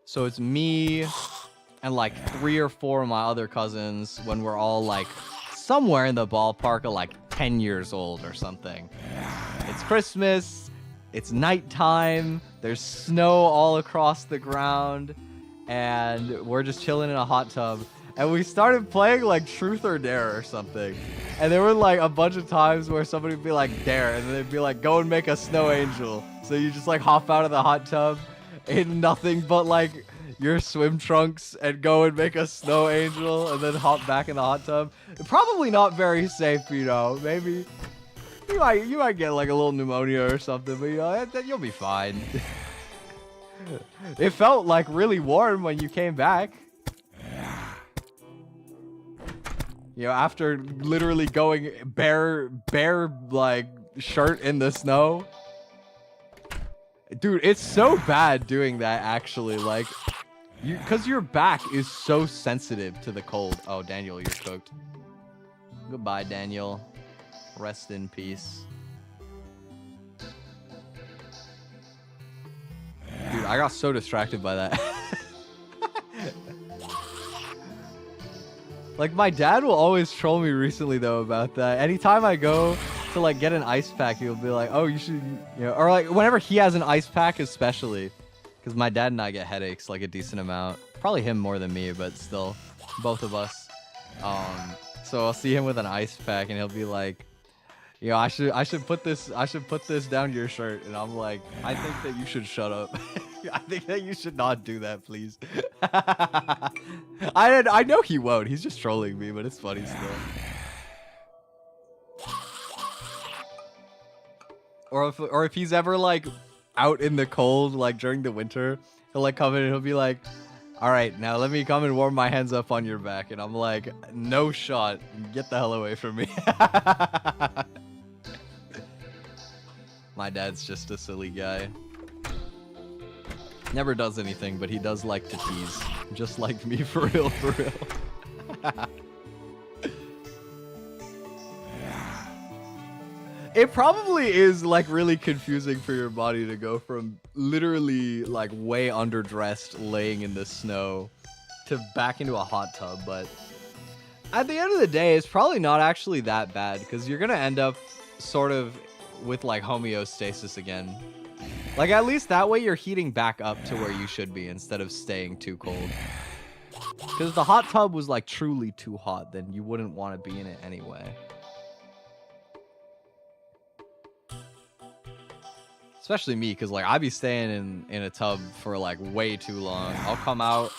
So it's me and like 3 or 4 of my other cousins when we're all like somewhere in the ballpark of like 10 years old or something. It's Christmas. It's nighttime. There's snow all across the ground. And we're just chilling in a hot tub. And we started playing like Truth or Dare or something. And there were like a bunch of times where somebody would be like, dare. And then they'd be like, go and make a snow angel. So you just like hop out of the hot tub in nothing but like your swim trunks and go and make a snow angel and then hop back in the hot tub. Probably not very safe, you know. Maybe you might get like a little pneumonia or something, but you know, you'll be fine. It felt like really warm when you came back. You know, after literally going bare like shirt in the snow. Dude, it's so bad doing that actually, like because your back is so sensitive to the cold. Oh, Daniel, you're cooked. Goodbye, Daniel. Rest in peace. Dude, I got so distracted by that. Like, my dad will always troll me recently, though, about that. Anytime I go to, like, get an ice pack, he'll be like, oh, you should, you know, or, like, whenever he has an ice pack, especially. Because my dad and I get headaches, like, a decent amount. Probably him more than me, but still, both of us. So I'll see him with an ice pack, and he'll be like, you know, I should put this down your shirt. And I'm like, I think that you should shut up. I think that you should not do that, please. I know he won't. He's just trolling me, but it's funny still. Or if he's ever like out in the cold, like during the winter, he'll like come in and he'll be like, all right, now let me come and warm my hands up on your back. And I'm like, no shot. Get the hell away from me. My dad's just a silly guy. Never does anything, but he does like to tease. Just like me, for real, for real. It probably is like really confusing for your body to go from literally like way underdressed laying in the snow to back into a hot tub, but at the end of the day, it's probably not actually that bad because you're gonna end up sort of with like homeostasis again. Like at least that way you're heating back up to where you should be instead of staying too cold. Because if the hot tub was like truly too hot, then you wouldn't want to be in it anyway. Especially me, because like I be staying in a tub for like way too long. I'll come out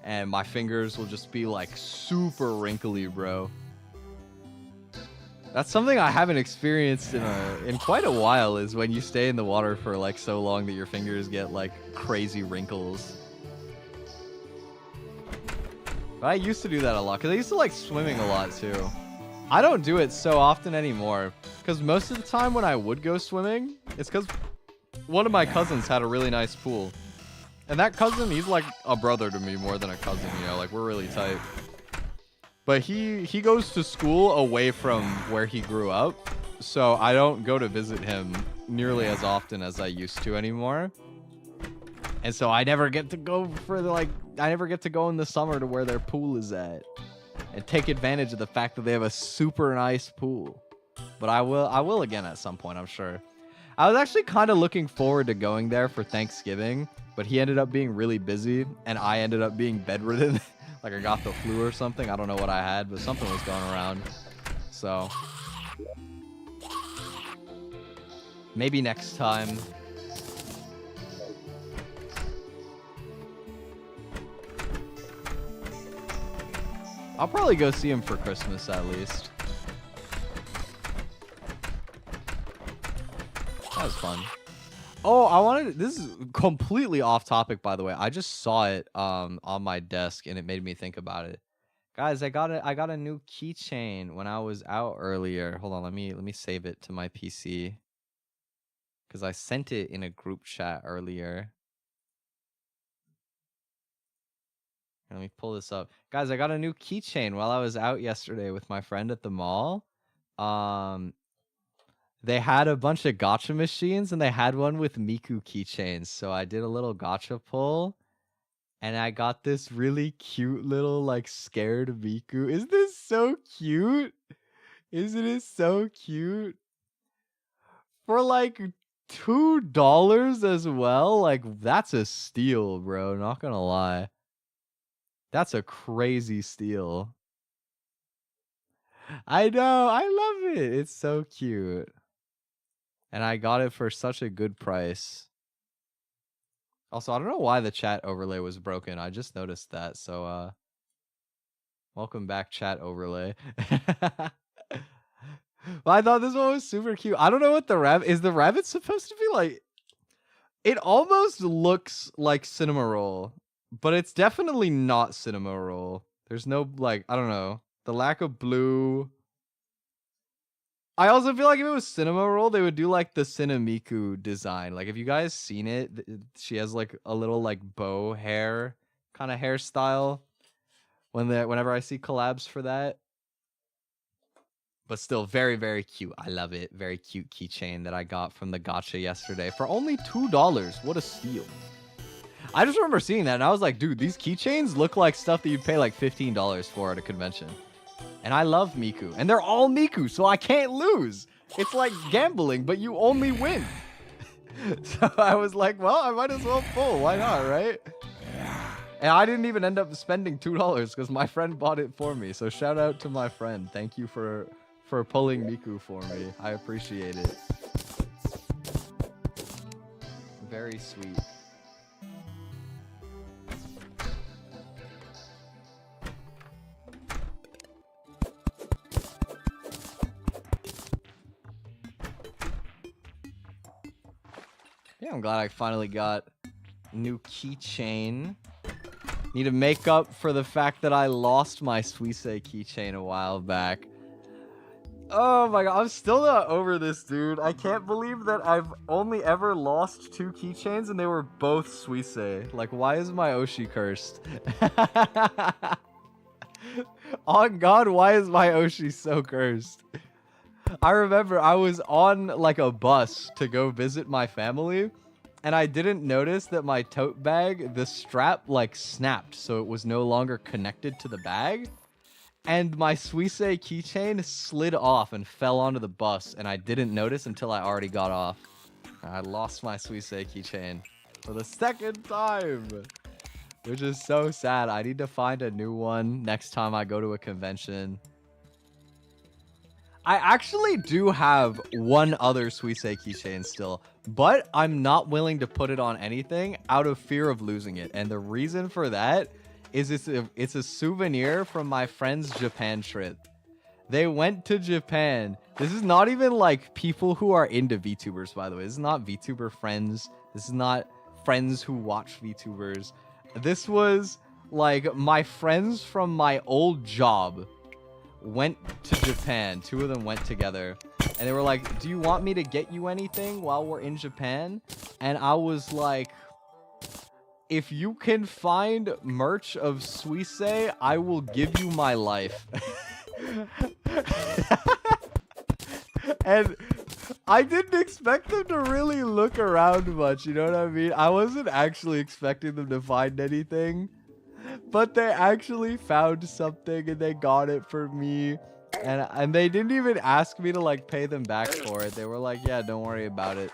and my fingers will just be like super wrinkly, bro. That's something I haven't experienced in quite a while, is when you stay in the water for like so long that your fingers get like crazy wrinkles. But I used to do that a lot because I used to like swimming a lot too. I don't do it so often anymore because most of the time when I would go swimming, it's because one of my cousins had a really nice pool. And that cousin, he's like a brother to me more than a cousin, you know, like we're really tight. But he goes to school away from where he grew up, so I don't go to visit him nearly as often as I used to anymore. And so I never get to go for the, like, I never get to go in the summer to where their pool is at and take advantage of the fact that they have a super nice pool. But I will again at some point, I'm sure. I was actually kind of looking forward to going there for Thanksgiving, but he ended up being really busy and I ended up being bedridden Like I got the flu or something. I don't know what I had, but something was going around. So maybe next time. I'll probably go see him for Christmas at least. That was fun. Oh, I wanted, this is completely off topic, by the way. I just saw it on my desk and it made me think about it. Guys, I got a new keychain when I was out earlier. Hold on, let me save it to my PC. Cuz I sent it in a group chat earlier. Let me pull this up. Guys, I got a new keychain while I was out yesterday with my friend at the mall. They had a bunch of gacha machines and they had one with Miku keychains. So I did a little gacha pull and I got this really cute little like scared Miku. Isn't this so cute? Isn't it so cute? For like $2 as well. Like that's a steal, bro. Not gonna lie. That's a crazy steal. I know. I love it. It's so cute. And I got it for such a good price. Also, I don't know why the chat overlay was broken. I just noticed that. So, welcome back, chat overlay. Well, I thought this one was super cute. I don't know what the rabbit... Is the rabbit supposed to be like... It almost looks like Cinema Roll. But it's definitely not Cinema Roll. There's no, like, I don't know. The lack of blue. I also feel like if it was Cinema Roll, they would do, like, the Cinemiku design. Like, have you guys seen it? She has, like, a little, like, bow hair kind of hairstyle. Whenever I see collabs for that. But still, very, very cute. I love it. Very cute keychain that I got from the gacha yesterday for only $2. What a steal. I just remember seeing that and I was like, dude, these keychains look like stuff that you'd pay like $15 for at a convention. And I love Miku. And they're all Miku, so I can't lose. It's like gambling, but you only win. So I was like, well, I might as well pull. Why not, right? And I didn't even end up spending $2 because my friend bought it for me. So shout out to my friend. Thank you for pulling Miku for me. I appreciate it. Very sweet. Yeah, I'm glad I finally got a new keychain. Need to make up for the fact that I lost my Suisse keychain a while back. Oh my god, I'm still not over this, dude. I can't believe that I've only ever lost 2 keychains and they were both Suisse. Like, why is my Oshi cursed? On God, why is my Oshi so cursed? I remember I was on like a bus to go visit my family and I didn't notice that my tote bag, the strap like snapped so it was no longer connected to the bag. And my Suisse keychain slid off and fell onto the bus and I didn't notice until I already got off. I lost my Suisse keychain for the 2nd time, which is so sad. I need to find a new one next time I go to a convention. I actually do have one other Suisse keychain still, but I'm not willing to put it on anything out of fear of losing it. And the reason for that is it's a souvenir from my friend's Japan trip. They went to Japan. This is not even like people who are into VTubers, by the way. This is not VTuber friends. This is not friends who watch VTubers. This was like my friends from my old job went to Japan. 2 of them went together and they were like, do you want me to get you anything while we're in Japan? And I was like, if you can find merch of Suisse, I will give you my life. And I didn't expect them to really look around much, you know what I mean? I wasn't actually expecting them to find anything. But they actually found something and they got it for me. And they didn't even ask me to like pay them back for it. They were like, yeah, don't worry about it.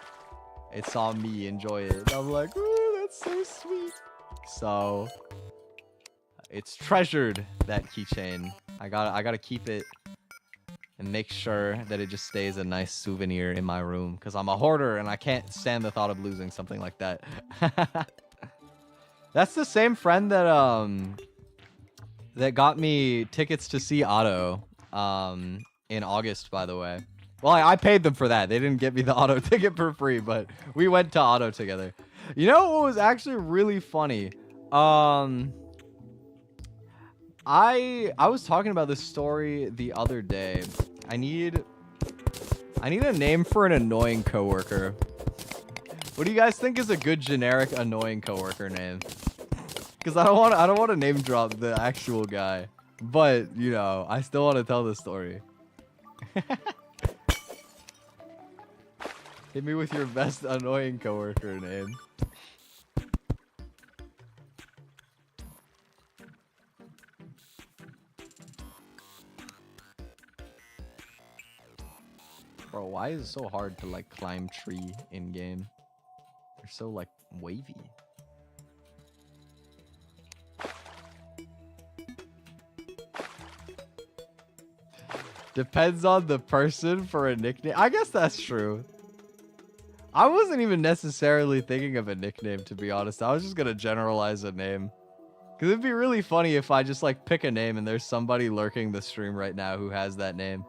It's on me, enjoy it. And I'm like, ooh, that's so sweet. So it's treasured, that keychain. I gotta keep it and make sure that it just stays a nice souvenir in my room, because I'm a hoarder and I can't stand the thought of losing something like that. That's the same friend that that got me tickets to see Otto in August, by the way. Well, I paid them for that. They didn't get me the Otto ticket for free, but we went to Otto together. You know what was actually really funny? I was talking about this story the other day. I need a name for an annoying coworker. What do you guys think is a good generic annoying coworker name? Because I don't want to name drop the actual guy, but you know, I still want to tell the story. Hit me with your best annoying coworker name. Bro, why is it so hard to like climb tree in game? They're so like wavy. Depends on the person for a nickname. I guess that's true. I wasn't even necessarily thinking of a nickname, to be honest. I was just gonna generalize a name. Because it'd be really funny if I just like pick a name and there's somebody lurking the stream right now who has that name.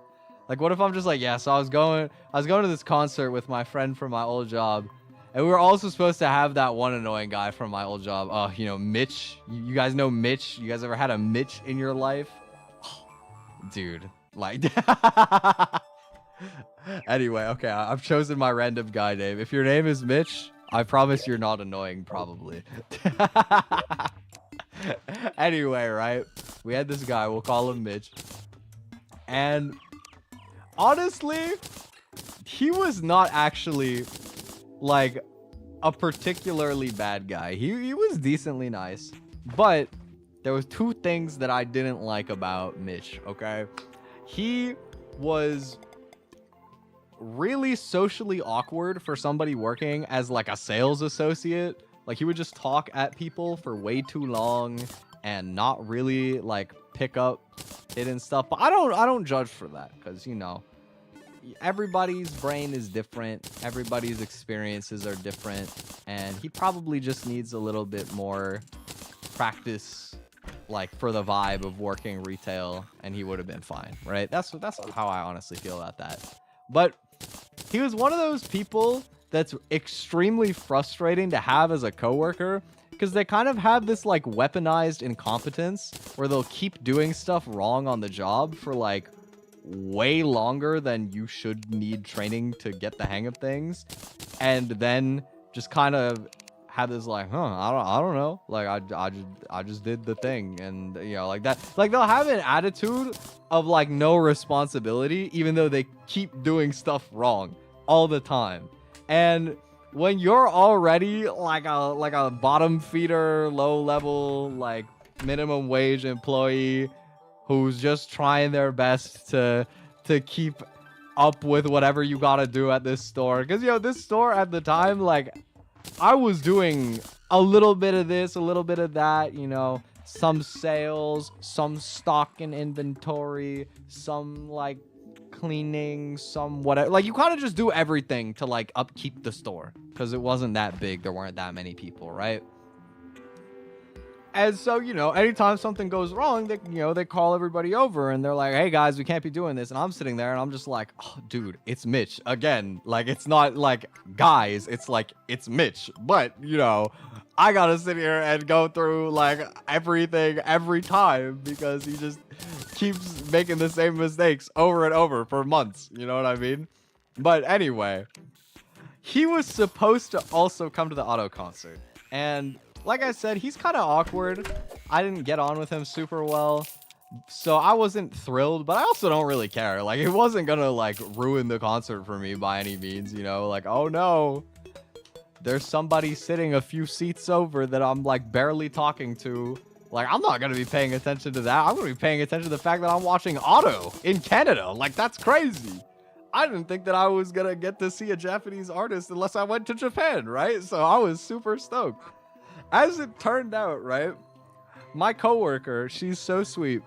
Like, what if I'm just like, yeah, so I was going to this concert with my friend from my old job, and we were also supposed to have that one annoying guy from my old job. You know, Mitch. You guys know Mitch? You guys ever had a Mitch in your life? Oh, dude, like. Anyway, okay, I've chosen my random guy name. If your name is Mitch, I promise you're not annoying, probably. Anyway, right? We had this guy. We'll call him Mitch. And honestly, he was not actually like a particularly bad guy. He was decently nice, but there was two things that I didn't like about Mitch. Okay, he was really socially awkward for somebody working as like a sales associate. Like, he would just talk at people for way too long and not really like pick up hidden stuff. But I don't judge for that, because you know, everybody's brain is different, everybody's experiences are different, and he probably just needs a little bit more practice, like for the vibe of working retail, and he would have been fine, right? That's how I honestly feel about that. But he was one of those people that's extremely frustrating to have as a coworker, because they kind of have this like weaponized incompetence where they'll keep doing stuff wrong on the job for like way longer than you should need training to get the hang of things, and then just kind of have this like, I don't know, like I just did the thing, and you know, like that, like they'll have an attitude of like no responsibility even though they keep doing stuff wrong all the time. And when you're already like a bottom feeder, low level, like minimum wage employee who's just trying their best to keep up with whatever you gotta do at this store, because you know, this store at the time, like I was doing a little bit of this, a little bit of that, you know, some sales, some stock and inventory, some like cleaning, some whatever. Like, you kind of just do everything to like upkeep the store, because it wasn't that big, there weren't that many people, right? And so, you know, anytime something goes wrong, they, you know, they call everybody over and they're like, hey guys, we can't be doing this. And I'm sitting there and I'm just like, oh, dude, it's Mitch again. Like, it's not like guys, it's like, it's Mitch. But, you know, I gotta sit here and go through like everything every time, because he just keeps making the same mistakes over and over for months. You know what I mean? But anyway, he was supposed to also come to the Otto concert. And like I said, he's kind of awkward. I didn't get on with him super well, so I wasn't thrilled, but I also don't really care. Like, it wasn't gonna like ruin the concert for me by any means, you know, like, oh no, there's somebody sitting a few seats over that I'm like barely talking to. Like, I'm not gonna be paying attention to that. I'm gonna be paying attention to the fact that I'm watching Otto in Canada. Like, that's crazy. I didn't think that I was gonna get to see a Japanese artist unless I went to Japan, right? So I was super stoked. As it turned out, right, my coworker, she's so sweet.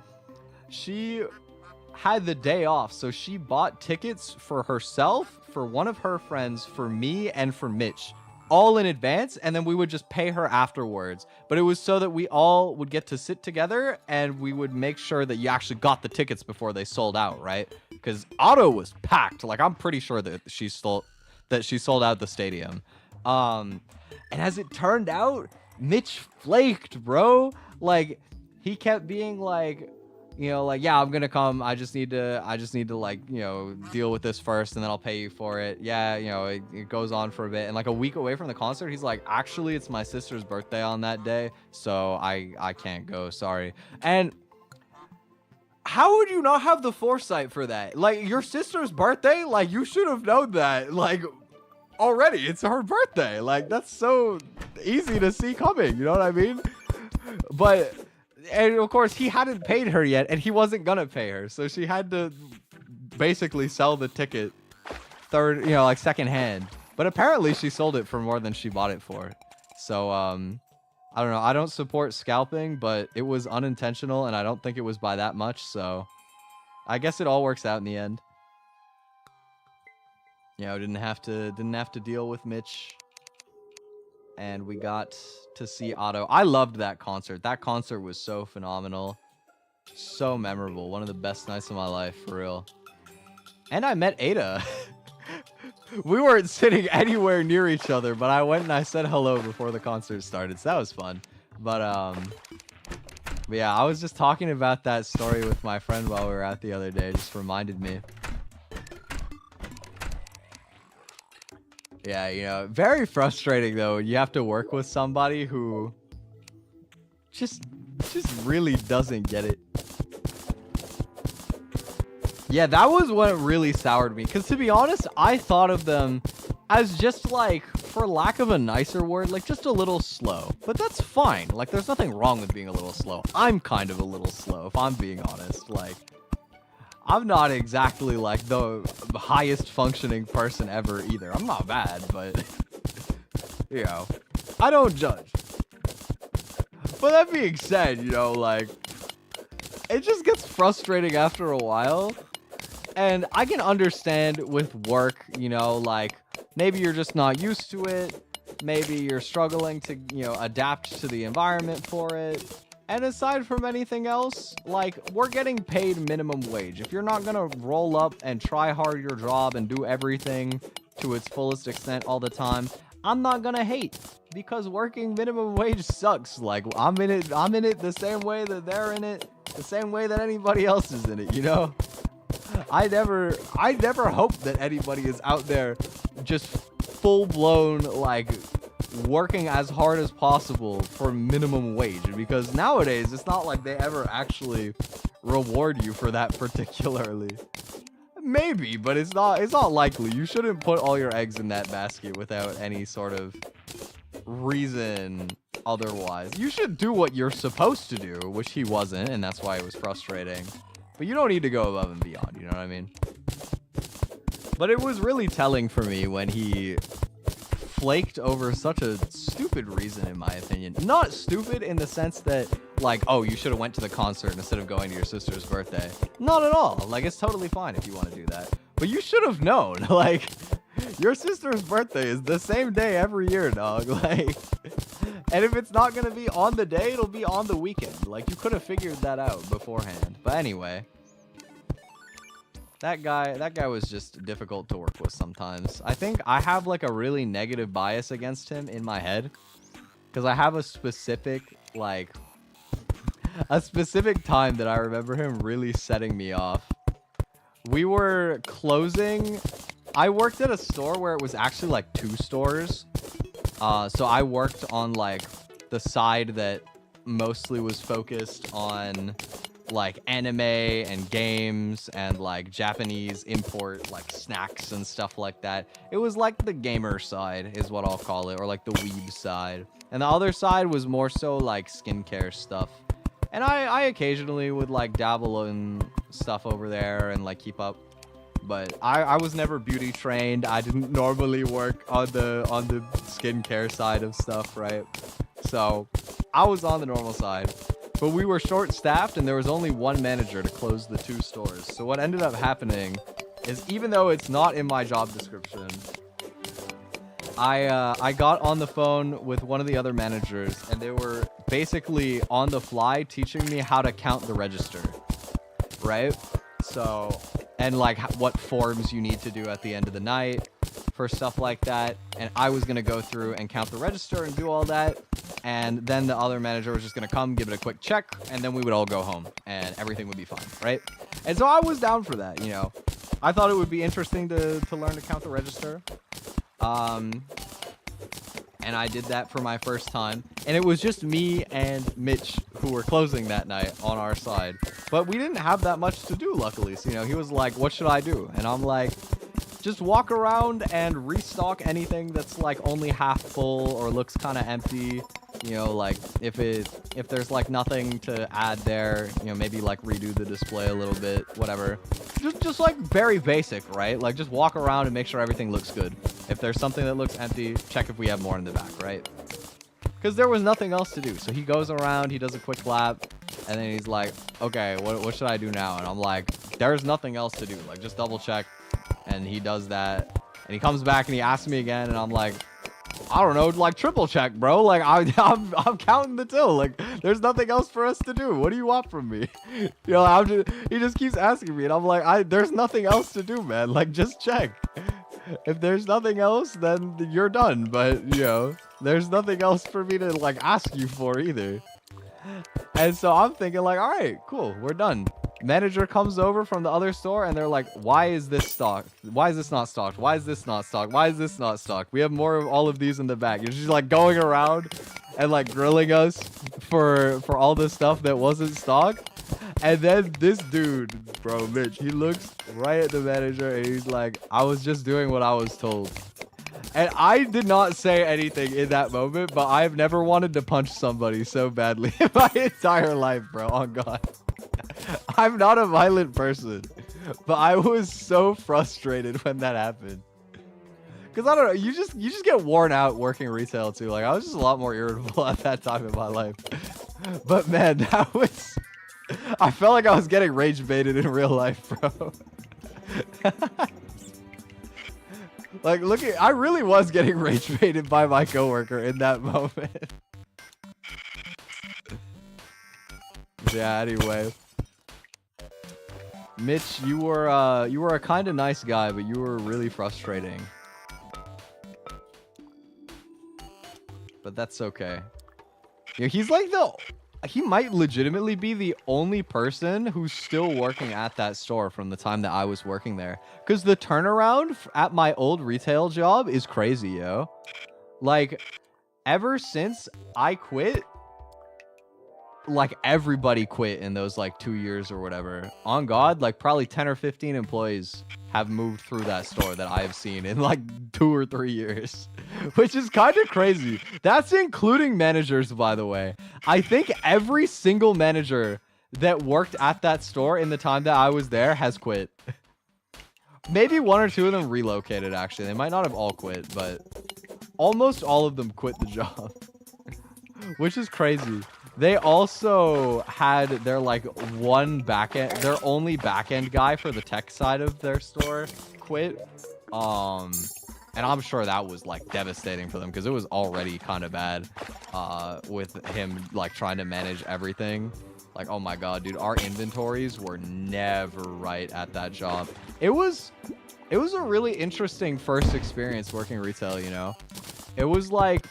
She had the day off, so she bought tickets for herself, for one of her friends, for me, and for Mitch, all in advance, and then we would just pay her afterwards. But it was so that we all would get to sit together, and we would make sure that you actually got the tickets before they sold out, right? Because Otto was packed. Like, I'm pretty sure that she sold out the stadium. And as it turned out, Mitch flaked, bro. Like, he kept being like, you know, like, yeah, I'm gonna come. I just need to like, you know, deal with this first, and then I'll pay you for it. Yeah, you know, it goes on for a bit, and like a week away from the concert, he's like, actually, it's my sister's birthday on that day, so I can't go. Sorry. And how would you not have the foresight for that? Like, your sister's birthday, like, you should have known that, like, already. It's her birthday. Like, that's so easy to see coming. You know what I mean? But. And of course, he hadn't paid her yet, and he wasn't gonna pay her, so she had to basically sell the ticket second hand. But apparently, she sold it for more than she bought it for. So, I don't know. I don't support scalping, but it was unintentional, and I don't think it was by that much. So, I guess it all works out in the end. You know, didn't have to deal with Mitch. And we got to see Otto. I loved that concert. That concert was so phenomenal. So memorable. One of the best nights of my life, for real. And I met Ada. We weren't sitting anywhere near each other, but I went and I said hello before the concert started. So that was fun. But yeah, I was just talking about that story with my friend while we were out the other day. It just reminded me. Yeah, you know, very frustrating though. You have to work with somebody who just really doesn't get it. Yeah, that was what really soured me. Because to be honest, I thought of them as just like, for lack of a nicer word, like just a little slow. But that's fine. Like, there's nothing wrong with being a little slow. I'm kind of a little slow, if I'm being honest. Like, I'm not exactly like the highest functioning person ever either. I'm not bad, but you know, I don't judge. But that being said, you know, like, it just gets frustrating after a while. And I can understand with work, you know, like, maybe you're just not used to it. Maybe you're struggling to, you know, adapt to the environment for it. And aside from anything else, like, we're getting paid minimum wage. If you're not gonna roll up and try hard your job and do everything to its fullest extent all the time, I'm not gonna hate, because working minimum wage sucks. Like, I'm in it the same way that they're in it, the same way that anybody else is in it, you know? I never hope that anybody is out there just full-blown, like, working as hard as possible for minimum wage, because nowadays it's not like they ever actually reward you for that particularly. Maybe, but it's not likely. You shouldn't put all your eggs in that basket without any sort of reason otherwise. You should do what you're supposed to do, which he wasn't, and that's why it was frustrating. But you don't need to go above and beyond, you know what I mean? But it was really telling for me when he flaked over such a stupid reason, in my opinion. Not stupid in the sense that, like, oh, you should have went to the concert instead of going to your sister's birthday. Not at all. Like, it's totally fine if you want to do that. But you should have known. Like, your sister's birthday is the same day every year, dog. Like, and if it's not going to be on the day, it'll be on the weekend. Like, you could have figured that out beforehand. But anyway, that guy was just difficult to work with sometimes. I think I have like a really negative bias against him in my head, because I have a specific time that I remember him really setting me off. We were closing. I worked at a store where it was actually like 2 stores. So I worked on like the side that mostly was focused on like anime and games and like Japanese import like snacks and stuff like that. It was like the gamer side is what I'll call it, or like the weeb side. And the other side was more so like skincare stuff. And I occasionally would like dabble in stuff over there and like keep up. But I was never beauty trained. I didn't normally work on the skincare side of stuff, right? So I was on the normal side. but we were short-staffed and there was only one manager to close the 2 stores. So what ended up happening is, even though it's not in my job description, I got on the phone with one of the other managers, and they were basically on the fly teaching me how to count the register, right? So, and like what forms you need to do at the end of the night for stuff like that. And I was going to go through and count the register and do all that. And then the other manager was just going to come, give it a quick check, and then we would all go home and everything would be fine, right? And so I was down for that, you know. I thought it would be interesting to learn to count the register. And I did that for my first time. And it was just me and Mitch who were closing that night on our side. But we didn't have that much to do, luckily. So, you know, he was like, what should I do? And I'm like, just walk around and restock anything that's like only half full or looks kind of empty. You know, like if there's like nothing to add there, you know, maybe like redo the display a little bit, whatever. Just like very basic, right? Like just walk around and make sure everything looks good. If there's something that looks empty, check if we have more in the back, right? Because there was nothing else to do. So he goes around, he does a quick lap, and then he's like, okay, what should I do now? And I'm like, there's nothing else to do. Like just double check. And he does that. And he comes back and he asks me again, and I'm like, I don't know, like triple check, bro. Like I'm counting the till. Like there's nothing else for us to do. What do you want from me? You know, he just keeps asking me, and I'm like, there's nothing else to do, man. Like just check. If there's nothing else, then you're done. But you know, there's nothing else for me to like ask you for either. And so I'm thinking like, all right, cool, we're done. Manager comes over from the other store and they're like, why is this stocked? Why is this not stocked? Why is this not stocked? Why is this not stocked? We have more of all of these in the back. And she's like going around and like grilling us for all the stuff that wasn't stocked. And then this dude, bro, Mitch, he looks right at the manager and he's like, I was just doing what I was told. And I did not say anything in that moment, but I've never wanted to punch somebody so badly in my entire life, bro. Oh God. I'm not a violent person, but I was so frustrated when that happened. Cause I don't know, you just get worn out working retail too. Like I was just a lot more irritable at that time in my life. But man, that was, I felt like I was getting rage baited in real life, bro. Like look at, I really was getting rage baited by my coworker in that moment. Yeah, anyway. Mitch, you were a kind of nice guy, but you were really frustrating. But that's okay. Yeah, he's like he might legitimately be the only person who's still working at that store from the time that I was working there. Because the turnaround at my old retail job is crazy, yo. Like, ever since I quit, like everybody quit in those like 2 years or whatever. On God, like probably 10 or 15 employees have moved through that store that I have seen in like 2 or 3 years, which is kind of crazy. That's including managers, by the way. I think every single manager that worked at that store in the time that I was there has quit. Maybe 1 or 2 of them relocated, actually. They might not have all quit, but almost all of them quit the job, which is crazy. They also had their like their only back-end guy for the tech side of their store quit. And I'm sure that was like devastating for them because it was already kind of bad with him like trying to manage everything. Like, oh my God, dude, our inventories were never right at that job. It was a really interesting first experience working retail, you know? It was like,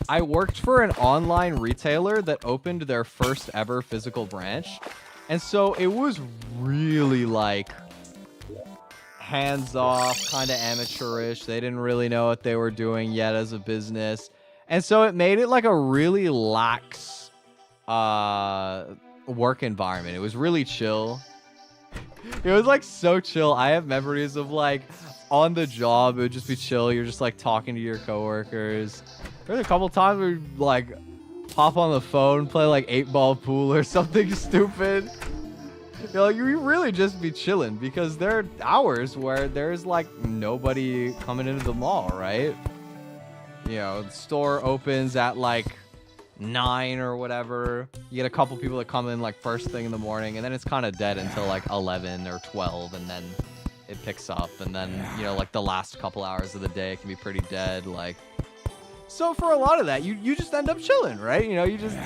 I worked for an online retailer that opened their first ever physical branch. And so it was really like hands off, kind of amateurish. They didn't really know what they were doing yet as a business. And so it made it like a really lax work environment. It was really chill. It was like so chill. I have memories of like on the job, it would just be chill. You're just like talking to your coworkers. There's a couple times we would like hop on the phone, play like 8-ball pool or something stupid. You know, you really just be chilling because there are hours where there's like nobody coming into the mall, right? You know, the store opens at like 9 or whatever. You get a couple people that come in like first thing in the morning, and then it's kind of dead until like 11 or 12, and then it picks up, and then, you know, like the last couple hours of the day can be pretty dead. Like, so for a lot of that, you just end up chilling, right? You know, you just,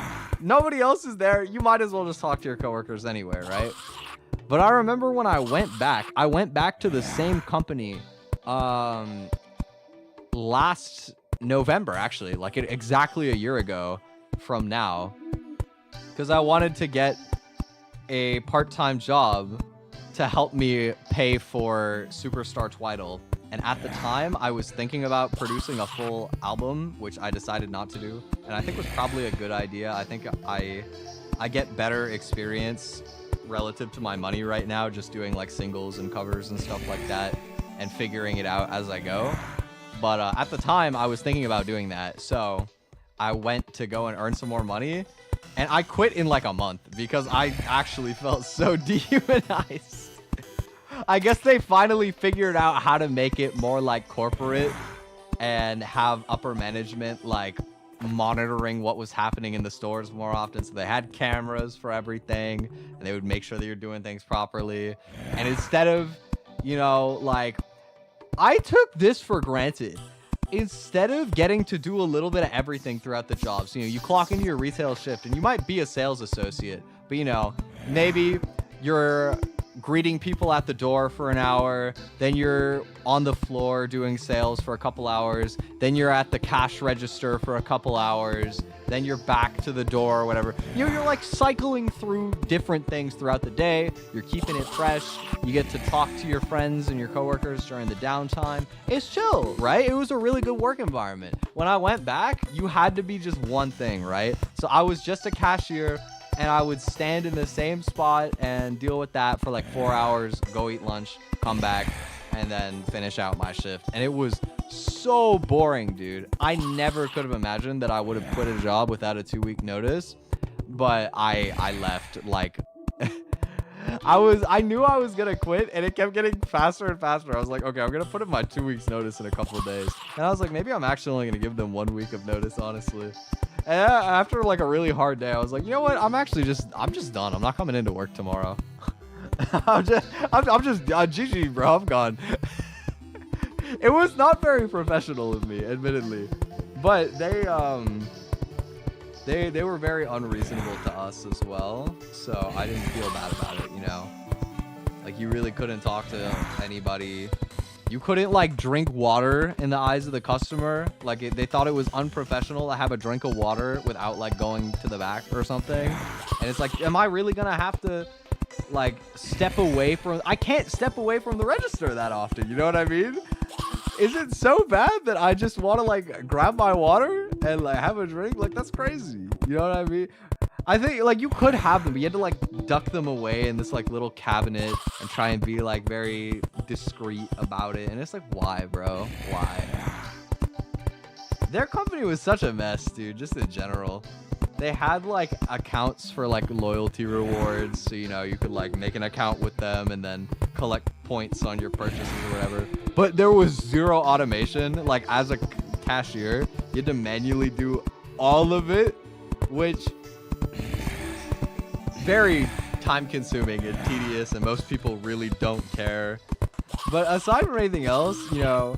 nobody else is there. You might as well just talk to your coworkers anyway, right? But I remember when I went back to the same company last November, actually, like exactly a year ago from now, because I wanted to get a part-time job to help me pay for Superstar Twiddle. And at the time, I was thinking about producing a full album, which I decided not to do. And I think was probably a good idea. I think I get better experience relative to my money right now, just doing like singles and covers and stuff like that, and figuring it out as I go. But at the time, I was thinking about doing that. So I went to go and earn some more money. And I quit in like a month because I actually felt so dehumanized. I guess they finally figured out how to make it more like corporate and have upper management like monitoring what was happening in the stores more often. So they had cameras for everything, and they would make sure that you're doing things properly. And instead of, you know, like, I took this for granted. Instead of getting to do a little bit of everything throughout the jobs, you know, you clock into your retail shift and you might be a sales associate, but, you know, maybe you're greeting people at the door for an hour, then you're on the floor doing sales for a couple hours, then you're at the cash register for a couple hours, then you're back to the door or whatever. You're like cycling through different things throughout the day. You're keeping it fresh. You get to talk to your friends and your coworkers during the downtime. It's chill, right? It was a really good work environment. When I went back, you had to be just one thing, right? So I was just a cashier, and I would stand in the same spot and deal with that for like 4 hours, go eat lunch, come back, and then finish out my shift. And it was so boring, dude. I never could have imagined that I would have quit a job without a 2-week notice, but I left like I knew I was gonna quit, and it kept getting faster and faster. I was like, okay, I'm gonna put in my 2 weeks notice in a couple of days. And I was like, maybe I'm actually only gonna give them 1 week of notice, honestly. And after like a really hard day, I was like, you know what? I'm just done. I'm not coming into work tomorrow. I'm just GG, bro. I'm gone. It was not very professional of me, admittedly, but they were very unreasonable to us as well. So I didn't feel bad about it, you know. Like, you really couldn't talk to anybody. You couldn't like drink water in the eyes of the customer. Like, they thought it was unprofessional to have a drink of water without like going to the back or something. And it's like, am I really gonna have to like step away from? I can't step away from the register that often. You know what I mean? Is it so bad that I just want to like grab my water and like have a drink? Like, that's crazy. You know what I mean? I think like you could have them, but you had to like duck them away in this like little cabinet and try and be like very discreet about it. And it's like, why, bro? Why? Their company was such a mess, dude, just in general. They had like accounts for like loyalty rewards, so, you know, you could like make an account with them and then collect points on your purchases or whatever. But there was zero automation. Like, as a cashier, you had to manually do all of it, which very time consuming and tedious, and most people really don't care. But aside from anything else, you know,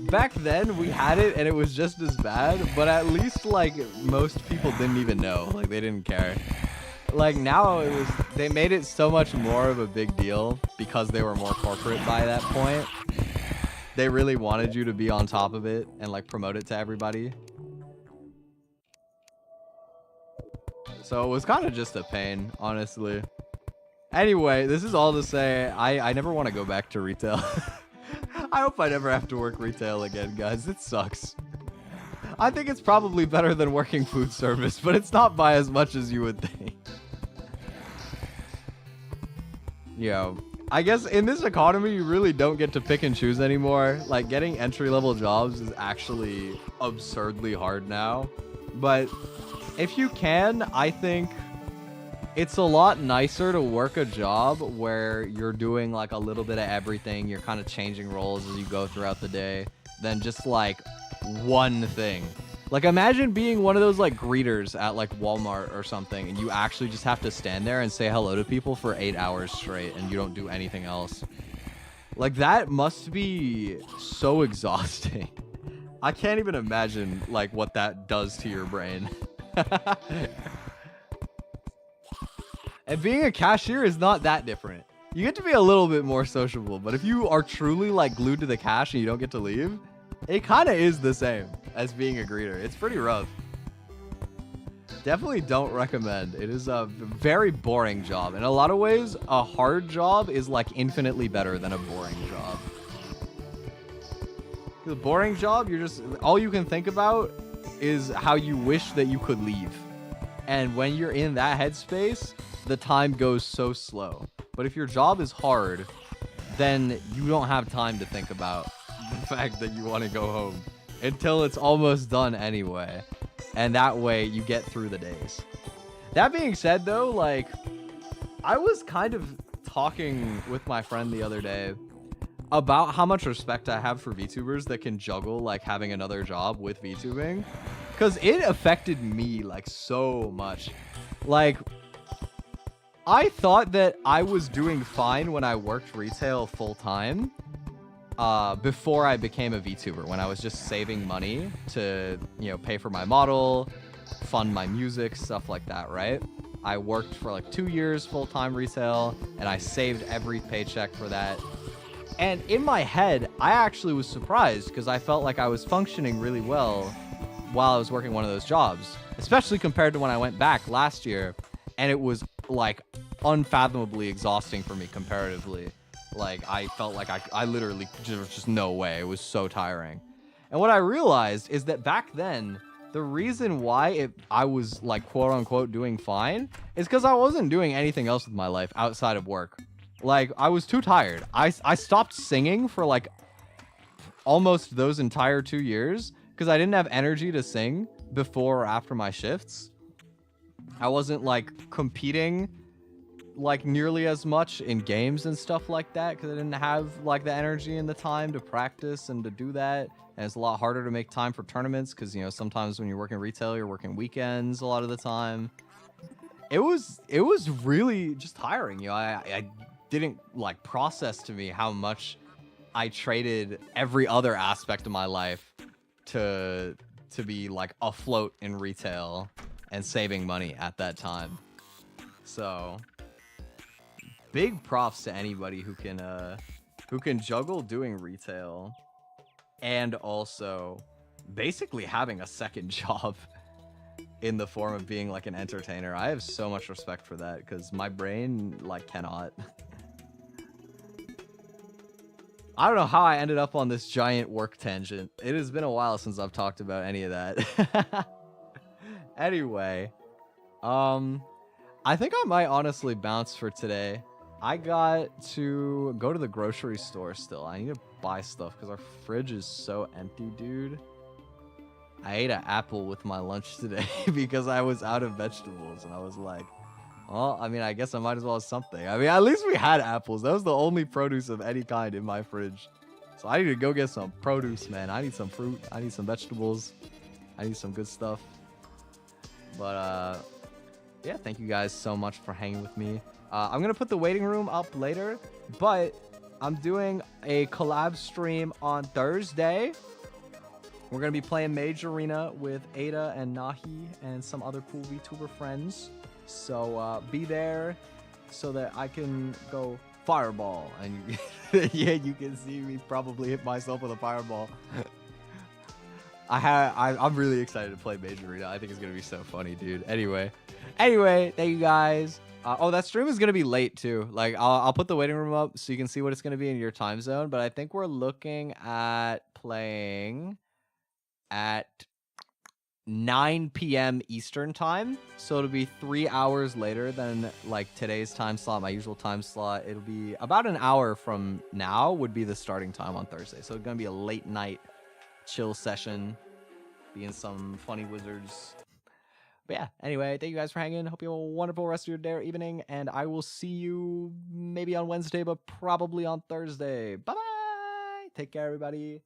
back then we had it and it was just as bad, but at least like most people didn't even know. Like, they didn't care. Like, now they made it so much more of a big deal because they were more corporate by that point. They really wanted you to be on top of it and like promote it to everybody. So it was kind of just a pain, honestly. Anyway, this is all to say, I never want to go back to retail. I hope I never have to work retail again, guys. It sucks. I think it's probably better than working food service, but it's not by as much as you would think. Yo, I guess in this economy, you really don't get to pick and choose anymore. Like, getting entry-level jobs is actually absurdly hard now. But if you can, I think it's a lot nicer to work a job where you're doing like a little bit of everything. You're kind of changing roles as you go throughout the day than just like one thing. Like, imagine being one of those, like, greeters at, like, Walmart or something, and you actually just have to stand there and say hello to people for 8 hours straight, and you don't do anything else. Like, that must be so exhausting. I can't even imagine, like, what that does to your brain. And being a cashier is not that different. You get to be a little bit more sociable, but if you are truly, like, glued to the cash and you don't get to leave, it kind of is the same as being a greeter. It's pretty rough. Definitely don't recommend. It is a very boring job. In a lot of ways, a hard job is, like, infinitely better than a boring job. The boring job, you're just, all you can think about is how you wish that you could leave. And when you're in that headspace, the time goes so slow. But if your job is hard, then you don't have time to think about the fact that you want to go home until it's almost done anyway. And that way you get through the days. That being said, though, like, I was kind of talking with my friend the other day about how much respect I have for VTubers that can juggle, like, having another job with VTubing. Because it affected me, like, so much. Like, I thought that I was doing fine when I worked retail full-time before I became a VTuber, when I was just saving money to, you know, pay for my model, fund my music, stuff like that, right? I worked for, like, 2 years full-time retail, and I saved every paycheck for that. And in my head, I actually was surprised because I felt like I was functioning really well while I was working one of those jobs, especially compared to when I went back last year, and it was, like, unfathomably exhausting for me comparatively. Like, I felt like I literally, there was just no way. It was so tiring. And what I realized is that back then, the reason why I was, like, quote-unquote doing fine is because I wasn't doing anything else with my life outside of work. Like, I was too tired. I stopped singing for, like, almost those entire 2 years because I didn't have energy to sing before or after my shifts. I wasn't, like, competing, like, nearly as much in games and stuff like that because I didn't have, like, the energy and the time to practice and to do that. And it's a lot harder to make time for tournaments because, you know, sometimes when you're working retail, you're working weekends a lot of the time. It was really just tiring. You know, I didn't, like, process to me how much I traded every other aspect of my life to be, like, afloat in retail and saving money at that time. So big props to anybody who can juggle doing retail and also basically having a second job in the form of being, like, an entertainer. I have so much respect for that because my brain, like, cannot. I don't know how I ended up on this giant work tangent. It has been a while since I've talked about any of that. Anyway, I think I might honestly bounce for today. I got to go to the grocery store still. I need to buy stuff because our fridge is so empty, dude. I ate an apple with my lunch today because I was out of vegetables, and I was like, well, I mean, I guess I might as well have something. I mean, at least we had apples. That was the only produce of any kind in my fridge. So I need to go get some produce, man. I need some fruit. I need some vegetables. I need some good stuff. But, yeah, thank you guys so much for hanging with me. I'm going to put the waiting room up later, but I'm doing a collab stream on Thursday. We're going to be playing Mage Arena with Ada and Nahi and some other cool VTuber friends. So be there so that I can go fireball. And yeah, you can see me probably hit myself with a fireball. I'm really excited to play Mage Arena. I think it's going to be so funny, dude. Anyway, thank you guys. Oh, that stream is going to be late too. Like, I'll put the waiting room up so you can see what it's going to be in your time zone. But I think we're looking at playing at 9 p.m. Eastern time. So it'll be 3 hours later than, like, today's time slot, my usual time slot. It'll be about an hour from now would be the starting time on Thursday. So it's going to be a late night chill session. Being some funny wizards. But yeah, anyway, thank you guys for hanging. Hope you have a wonderful rest of your day or evening. And I will see you maybe on Wednesday, but probably on Thursday. Bye-bye. Take care, everybody.